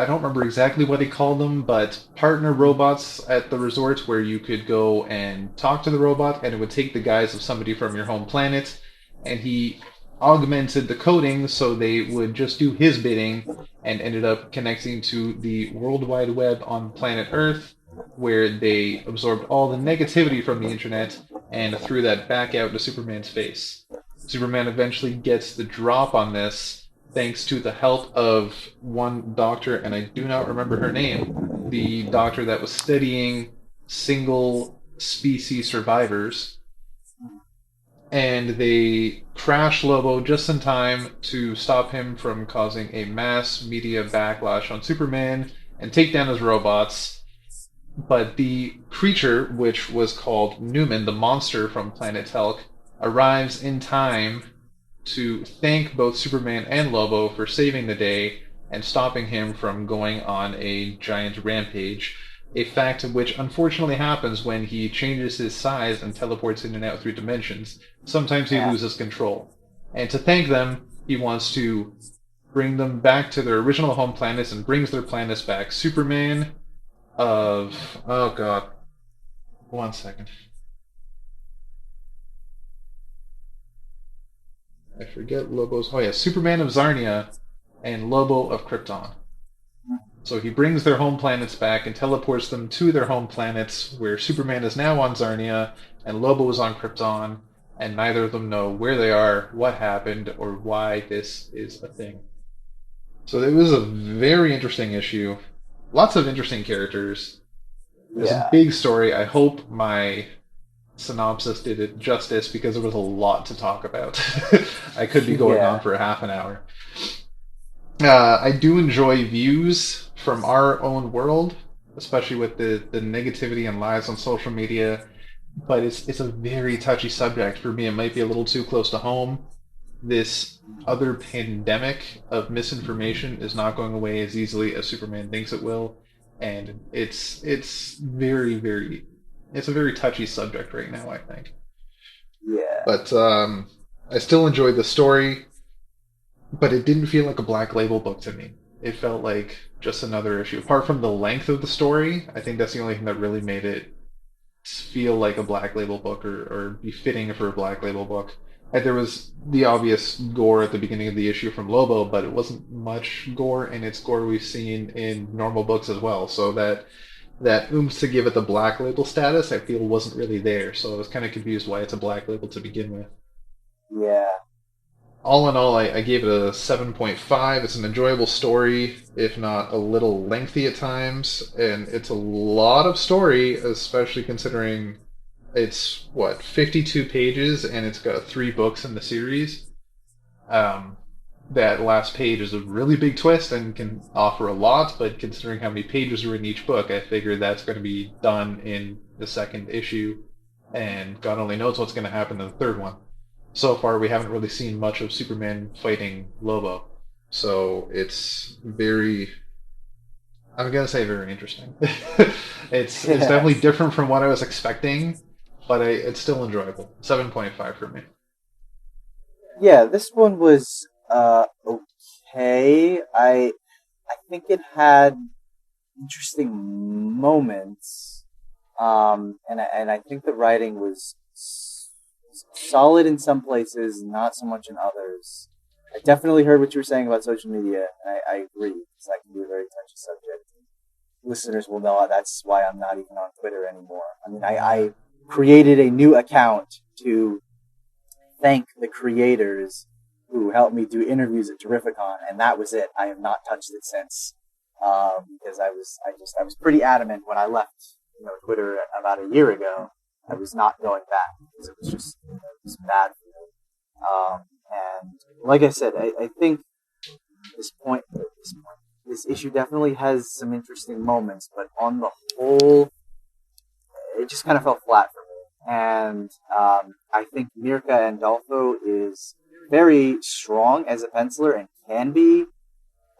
don't remember exactly what he called them, but partner robots at the resort where you could go and talk to the robot and it would take the guise of somebody from your home planet, and he augmented the coding so they would just do his bidding and ended up connecting to the World Wide Web on planet Earth, where they absorbed all the negativity from the internet and threw that back out to Superman's face. Superman eventually gets the drop on this thanks to the help of one doctor, and I do not remember her name, the doctor that was studying single species survivors. And they crash Lobo just in time to stop him from causing a mass media backlash on Superman and take down his robots. But the creature, which was called Newman, the monster from Planet Telk, arrives in time to thank both Superman and Lobo for saving the day and stopping him from going on a giant rampage, a fact which unfortunately happens when he changes his size and teleports in and out through dimensions. Sometimes he Yeah. loses control. And to thank them, he wants to bring them back to their original home planets and brings their planets back. Superman of... Oh god. 1 second. I forget Lobo's... Oh yeah, Superman of Zarnia and Lobo of Krypton. So he brings their home planets back and teleports them to their home planets, where Superman is now on Zarnia and Lobo is on Krypton, and neither of them know where they are, what happened, or why this is a thing. So it was a very interesting issue. Lots of interesting characters. There's a Yeah. big story. I hope my synopsis did it justice because there was a lot to talk about. I could be going Yeah. on for a half an hour. I do enjoy views from our own world, especially with the negativity and lies on social media. But it's a very touchy subject for me. It might be a little too close to home. This other pandemic of misinformation is not going away as easily as Superman thinks it will, and it's very very it's a very touchy subject right now, I think. Yeah. But I still enjoyed the story. but it didn't feel like a Black Label book to me. It felt like just another issue. Apart from the length of the story, I think that's the only thing that really made it feel like a Black Label book or be fitting for a Black Label book. Like there was the obvious gore at the beginning of the issue from Lobo, but it wasn't much gore, and it's gore we've seen in normal books as well. So that oomph to give it the Black Label status, I feel wasn't really there. So I was kind of confused why it's a Black Label to begin with. Yeah. All in all, I gave it a 7.5. It's an enjoyable story, if not a little lengthy at times, and it's a lot of story, especially considering it's, what, 52 pages, and it's got 3 books in the series. Um, that last page is a really big twist and can offer a lot, but considering how many pages are in each book, I figured that's going to be done in the second issue, and God only knows what's going to happen in the third one. So far, we haven't really seen much of Superman fighting Lobo, so it's very, I'm going to say very interesting. It's definitely different from what I was expecting, but it's still enjoyable. 7.5 for me. Yeah, this one was okay. I think it had interesting moments, and I think the writing was solid in some places, not so much in others. I definitely heard what you were saying about social media, and I agree, because that can be a very touchy subject. Listeners will know that's why I'm not even on Twitter anymore. I mean, I created a new account to thank the creators who helped me do interviews at Terrificon, and that was it. I have not touched it since, because I was pretty adamant when I left, Twitter about a year ago. I was not going back because it was just it was bad for me. And like I said, I think this issue definitely has some interesting moments, but on the whole, it just kind of fell flat for me. And I think Mirka Andolfo is very strong as a penciler and can be,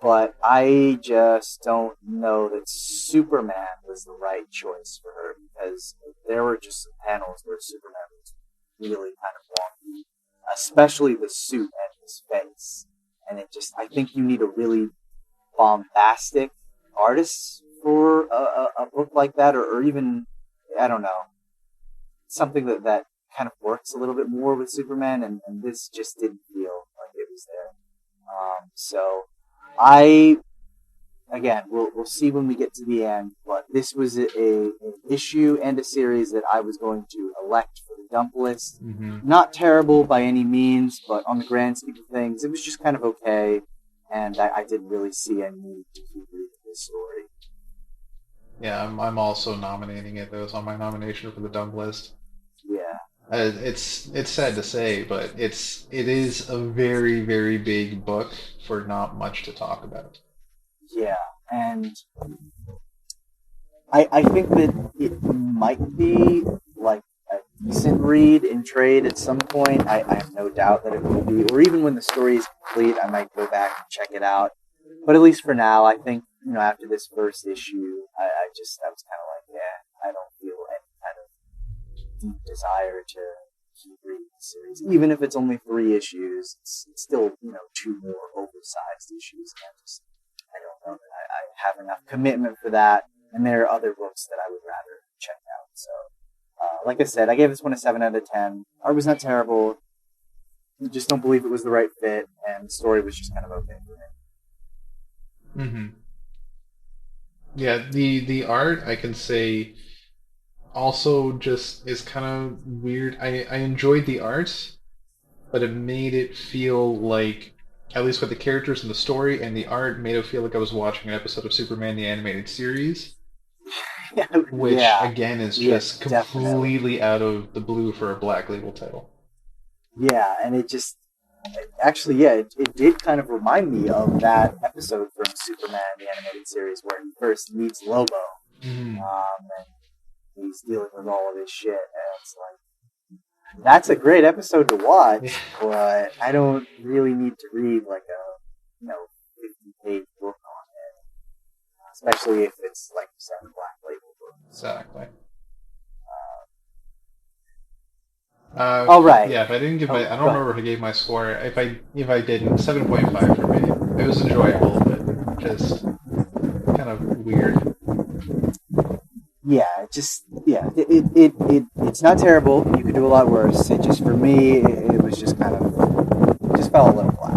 but I just don't know that Superman was the right choice for her, because there were just some panels where Superman was really kind of wonky, especially the suit and his face. And I think you need a really bombastic artist for a book like that, or even, I don't know, something that kind of works a little bit more with Superman, and this just didn't feel like it was there. So again, we'll see when we get to the end, but this was an issue and a series that I was going to elect for the dump list. Mm-hmm. Not terrible by any means, but on the grand scheme of things, it was just kind of okay, and I didn't really see any need to keep reading this story. Yeah, I'm also nominating it. It was on my nomination for the dump list. Yeah. It's sad to say, but it is a very, very big book for not much to talk about. Yeah, and I think that it might be like a decent read in trade at some point. I have no doubt that it will be, or even when the story is complete, I might go back and check it out. But at least for now, I think, after this first issue, I was kind of like, yeah, I don't feel any kind of deep desire to keep reading the series. Even if it's only 3 issues, it's still, 2 more oversized issues. And I don't know that I have enough commitment for that. And there are other books that I would rather check out. So, like I said, I gave this one a 7 out of 10. Art was not terrible. I just don't believe it was the right fit, and the story was just kind of okay for me. Mm-hmm. Yeah, the art, I can say, also just is kind of weird. I enjoyed the art, but it made it feel like, at least with the characters and the story and the art, made it feel like I was watching an episode of Superman the Animated Series, which, again, is just completely out of the blue for a Black Label title. Yeah, and it did kind of remind me of that episode from Superman the Animated Series where he first meets Lobo. Mm-hmm. And he's dealing with all of his shit, and it's like, that's a great episode to watch, but I don't really need to read like a 50-page book on it, especially if it's like you said, a Black Label book. Exactly. Oh, right. Yeah, if I didn't give my, I go don't ahead. remember if I gave my score. If I didn't, 7.5 for me. It was enjoyable, but just kind of weird. Yeah, it's not terrible. You could do a lot worse. It just, for me, it was just kind of, it just fell a little flat.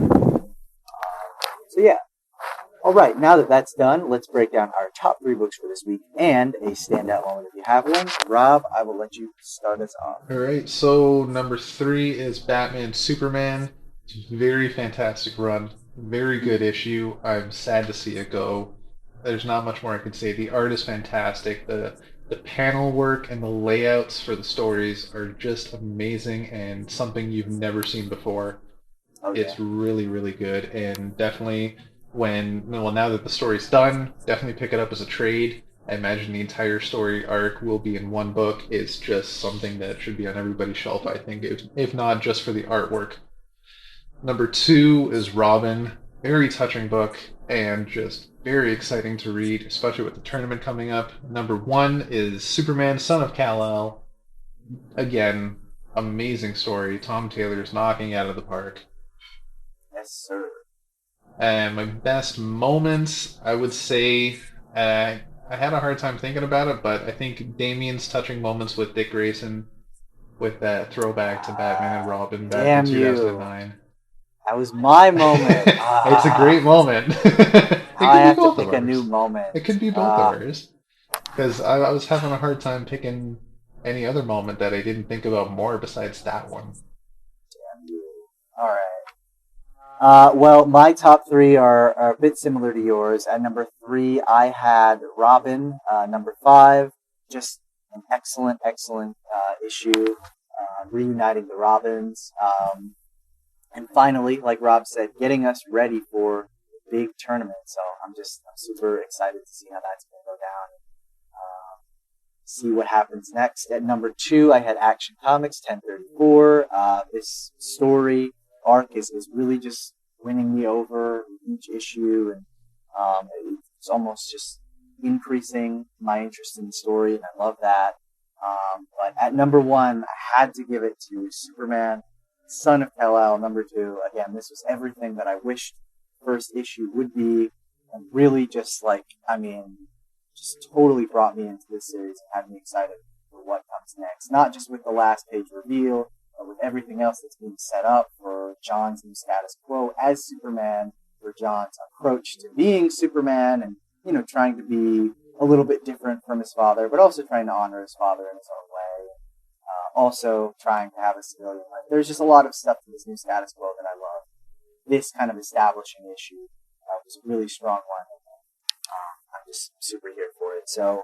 So yeah. All right, now that that's done, let's break down our top 3 books for this week and a standout moment if you have one. Rob, I will let you start us off. All right, so number 3 is Batman Superman. Very fantastic run. Very good issue. I'm sad to see it go. There's not much more I can say. The art is fantastic. The panel work and the layouts for the stories are just amazing and something you've never seen before. Oh, yeah. It's really, really good, and definitely now that the story's done, definitely pick it up as a trade. I imagine the entire story arc will be in one book. It's just something that should be on everybody's shelf, I think, if not just for the artwork. Number 2 is Robin. Very touching book, and just very exciting to read, especially with the tournament coming up. Number 1 is Superman, Son of Kal-El. Again, amazing story. Tom Taylor's knocking it out of the park. Yes, sir. And my best moments, I would say, I had a hard time thinking about it, but I think Damien's touching moments with Dick Grayson, with that throwback to Batman and Robin back Damn in you. 2009. That was my moment. It's a great moment. I have to pick a new moment. It could be both of ours. Because I was having a hard time picking any other moment that I didn't think about more besides that one. Damn you. All right. Well, my top 3 are a bit similar to yours. At number 3, I had Robin. Number 5, just an excellent issue, reuniting the Robins. And finally, like Rob said, getting us ready for the big tournament. So I'm super excited to see how that's going to go down. See what happens next. At number 2, I had Action Comics 1034. This story arc is really just winning me over each issue, and it's almost just increasing my interest in the story, and I love that. But at number 1, I had to give it to Superman, Son of Kal-El. Number 2, again, this was everything that I wished first issue would be, and really just just totally brought me into this series and had me excited for what comes next. Not just with the last page reveal, but with everything else that's being set up for John's new status quo as Superman, for John's approach to being Superman, and, trying to be a little bit different from his father, but also trying to honor his father in his own way. Also trying to have a civilian life. There's just a lot of stuff to this new status quo that I love. This kind of establishing issue was a really strong one. I'm just super here for it. So,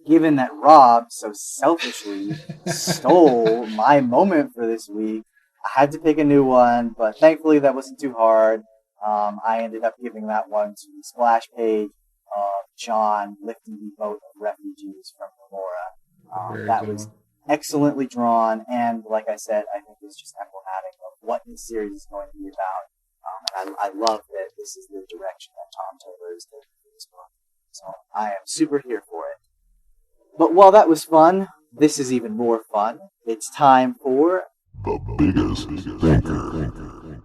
given that Rob so selfishly stole my moment for this week, I had to pick a new one, but thankfully that wasn't too hard. I ended up giving that one to the splash page of John lifting the boat of refugees from Gamora. That was excellently drawn, and like I said, I think it's just emblematic of what this series is going to be about. And I love that this is the direction that Tom Taylor is taking for this book. So I am super here for it. But while that was fun, this is even more fun. It's time for The Biggest Thinker.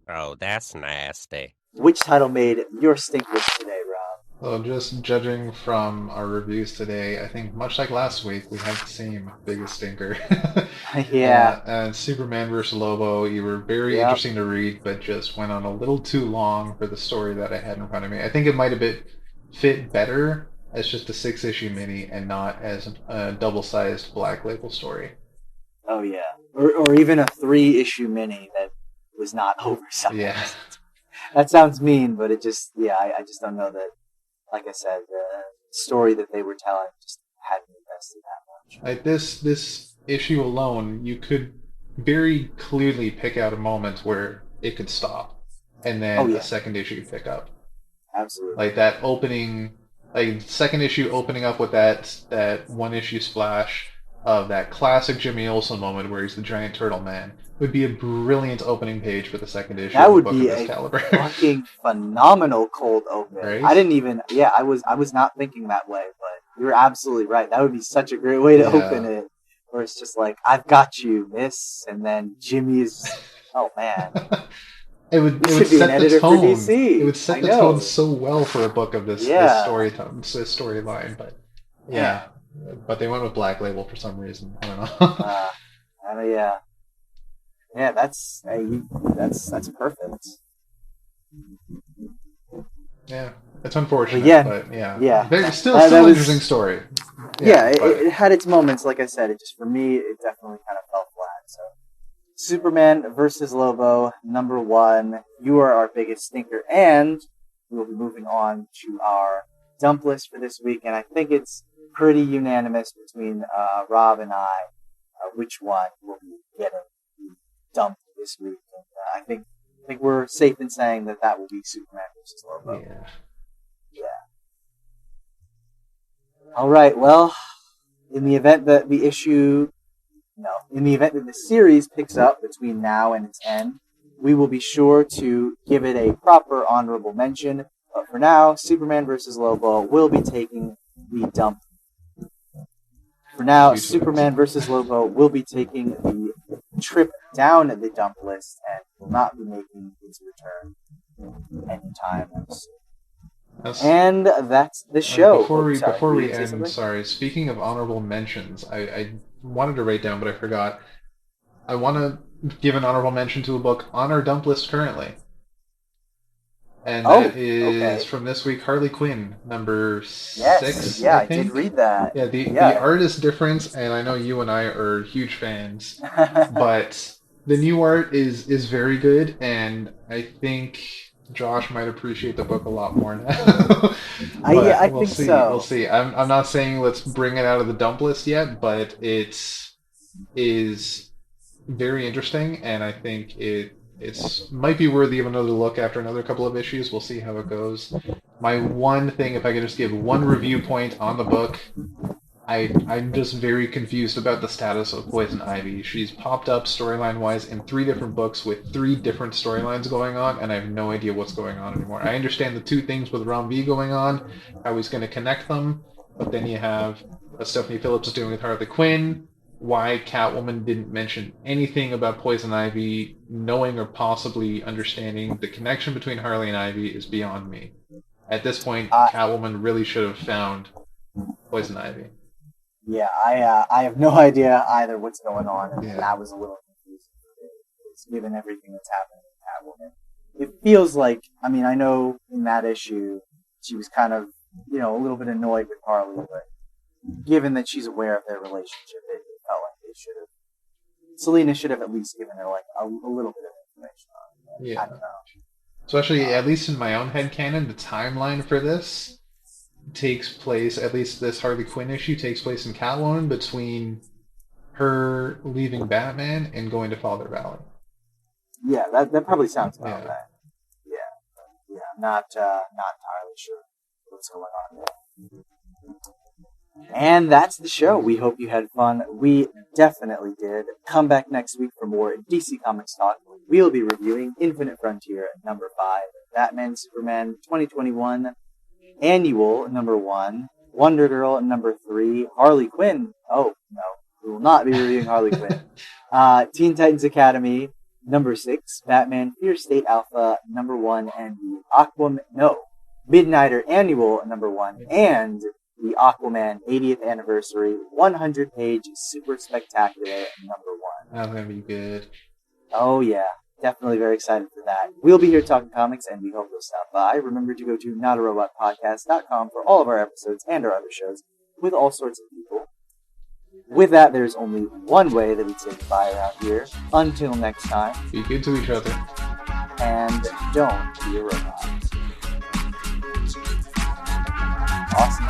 Oh, that's nasty. which title made your stink list today, Rob? Well, just judging from our reviews today, I think much like last week, we have the same biggest stinker. Yeah. Superman vs. Lobo, you were very interesting to read, but just went on a little too long for the story that I had in front of me. I think it might have fit better as just a 6-issue mini and not as a double-sized Black Label story. Oh, yeah. Or even a 3-issue mini that was not oversized. Yeah. That sounds mean, but it just, I just don't know that, like I said, the story that they were telling just hadn't invested that much. Like this issue alone, you could very clearly pick out a moment where it could stop, and then a second issue could pick up. Absolutely. Like that opening, like second issue opening up with that one issue splash of that classic Jimmy Olsen moment where he's the giant turtle man would be a brilliant opening page for the second issue. That would of be a fucking phenomenal cold open. Right? I didn't even, I was not thinking that way, but you're absolutely right. That would be such a great way to open it. where it's just like, I've got you, miss, and then Jimmy's, oh man. It would You should be an set the editor for tone. DC. It would set I the know. tone so well for a book of this Yeah. storyline, but yeah. But they went with Black Label for some reason. I don't know. Yeah. Yeah, that's perfect. Yeah, it's unfortunate, but yeah. Still That an was- interesting story. Yeah, but- it had its moments. Like I said, it just for me, it definitely kind of fell flat. So, Superman versus Lobo, number 1. You are our biggest stinker, and we'll be moving on to our dump list for this week. And I think it's pretty unanimous between Rob and I which one will be getting dumped this week. And I think we're safe in saying that will be Superman versus Lobo. Yeah. All right. Well, in the event that the series picks up between now and its end, we will be sure to give it a proper honorable mention. But for now, Superman versus Lobo will be taking the dump. For now, Superman versus Lobo will be taking the trip down the dump list and will not be making its return anytime soon. And that's the show. Before we you say end, something? sorry. Speaking of honorable mentions, I wanted to write down, but I forgot. I want to give an honorable mention to a book on our dump list currently, and that is from this week, Harley Quinn, number 6. Yeah, I think. did read that. Yeah, the art is different, and I know you and I are huge fans, but the new art is very good, and I think Josh might appreciate the book a lot more now. I we'll think see. so. We'll see. I'm not saying let's bring it out of the dump list yet, but it is very interesting, and I think it's might be worthy of another look after another couple of issues. We'll see how it goes. My one thing, if I could just give one review point on the book, I'm just very confused about the status of Poison Ivy. She's popped up storyline-wise in 3 different books with 3 different storylines going on, and I have no idea what's going on anymore. I understand the 2 things with Ron V going on, how he's going to connect them, but then you have what Stephanie Phillips is doing with Harley Quinn, why Catwoman didn't mention anything about Poison Ivy, knowing or possibly understanding the connection between Harley and Ivy is beyond me. At this point, Catwoman really should have found Poison Ivy. Yeah, I have no idea either what's going on, and that was a little confusing. It's given everything that's happening with Catwoman. It feels like, I mean, I know in that issue she was kind of, a little bit annoyed with Harley, but given that she's aware of their relationship, it felt like Selena should have at least given her like a little bit of information on it. I don't know. So actually, at least in my own headcanon, the timeline for this takes place, at least this Harley Quinn issue takes place in Catwoman between her leaving Batman and going to Father Valley. Yeah, that probably sounds about right. Yeah, not entirely sure what's going on there. And that's the show. We hope you had fun. We definitely did. Come back next week for more DC Comics talk. We'll be reviewing Infinite Frontier number 5, Batman Superman 2021 Annual number 1, Wonder Girl number 3, Harley Quinn. Oh no, we will not be reviewing Harley Quinn. Teen Titans Academy number 6, Batman Fear State Alpha number 1, and the Midnighter Annual number 1, and the Aquaman 80th Anniversary 100-page Super Spectacular number 1. That's gonna be good. Oh yeah, definitely very excited for that. We'll be here talking comics, and we hope you'll stop by. Remember to go to notarobotpodcast.com for all of our episodes and our other shows with all sorts of people. With that, there's only one way that we say goodbye around here. Until next time. Be good to each other. And don't be a robot.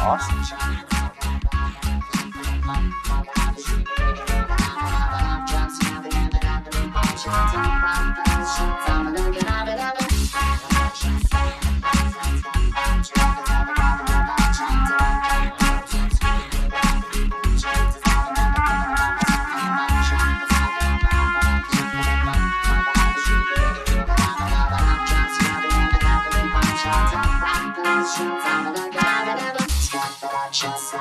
Awesome. Just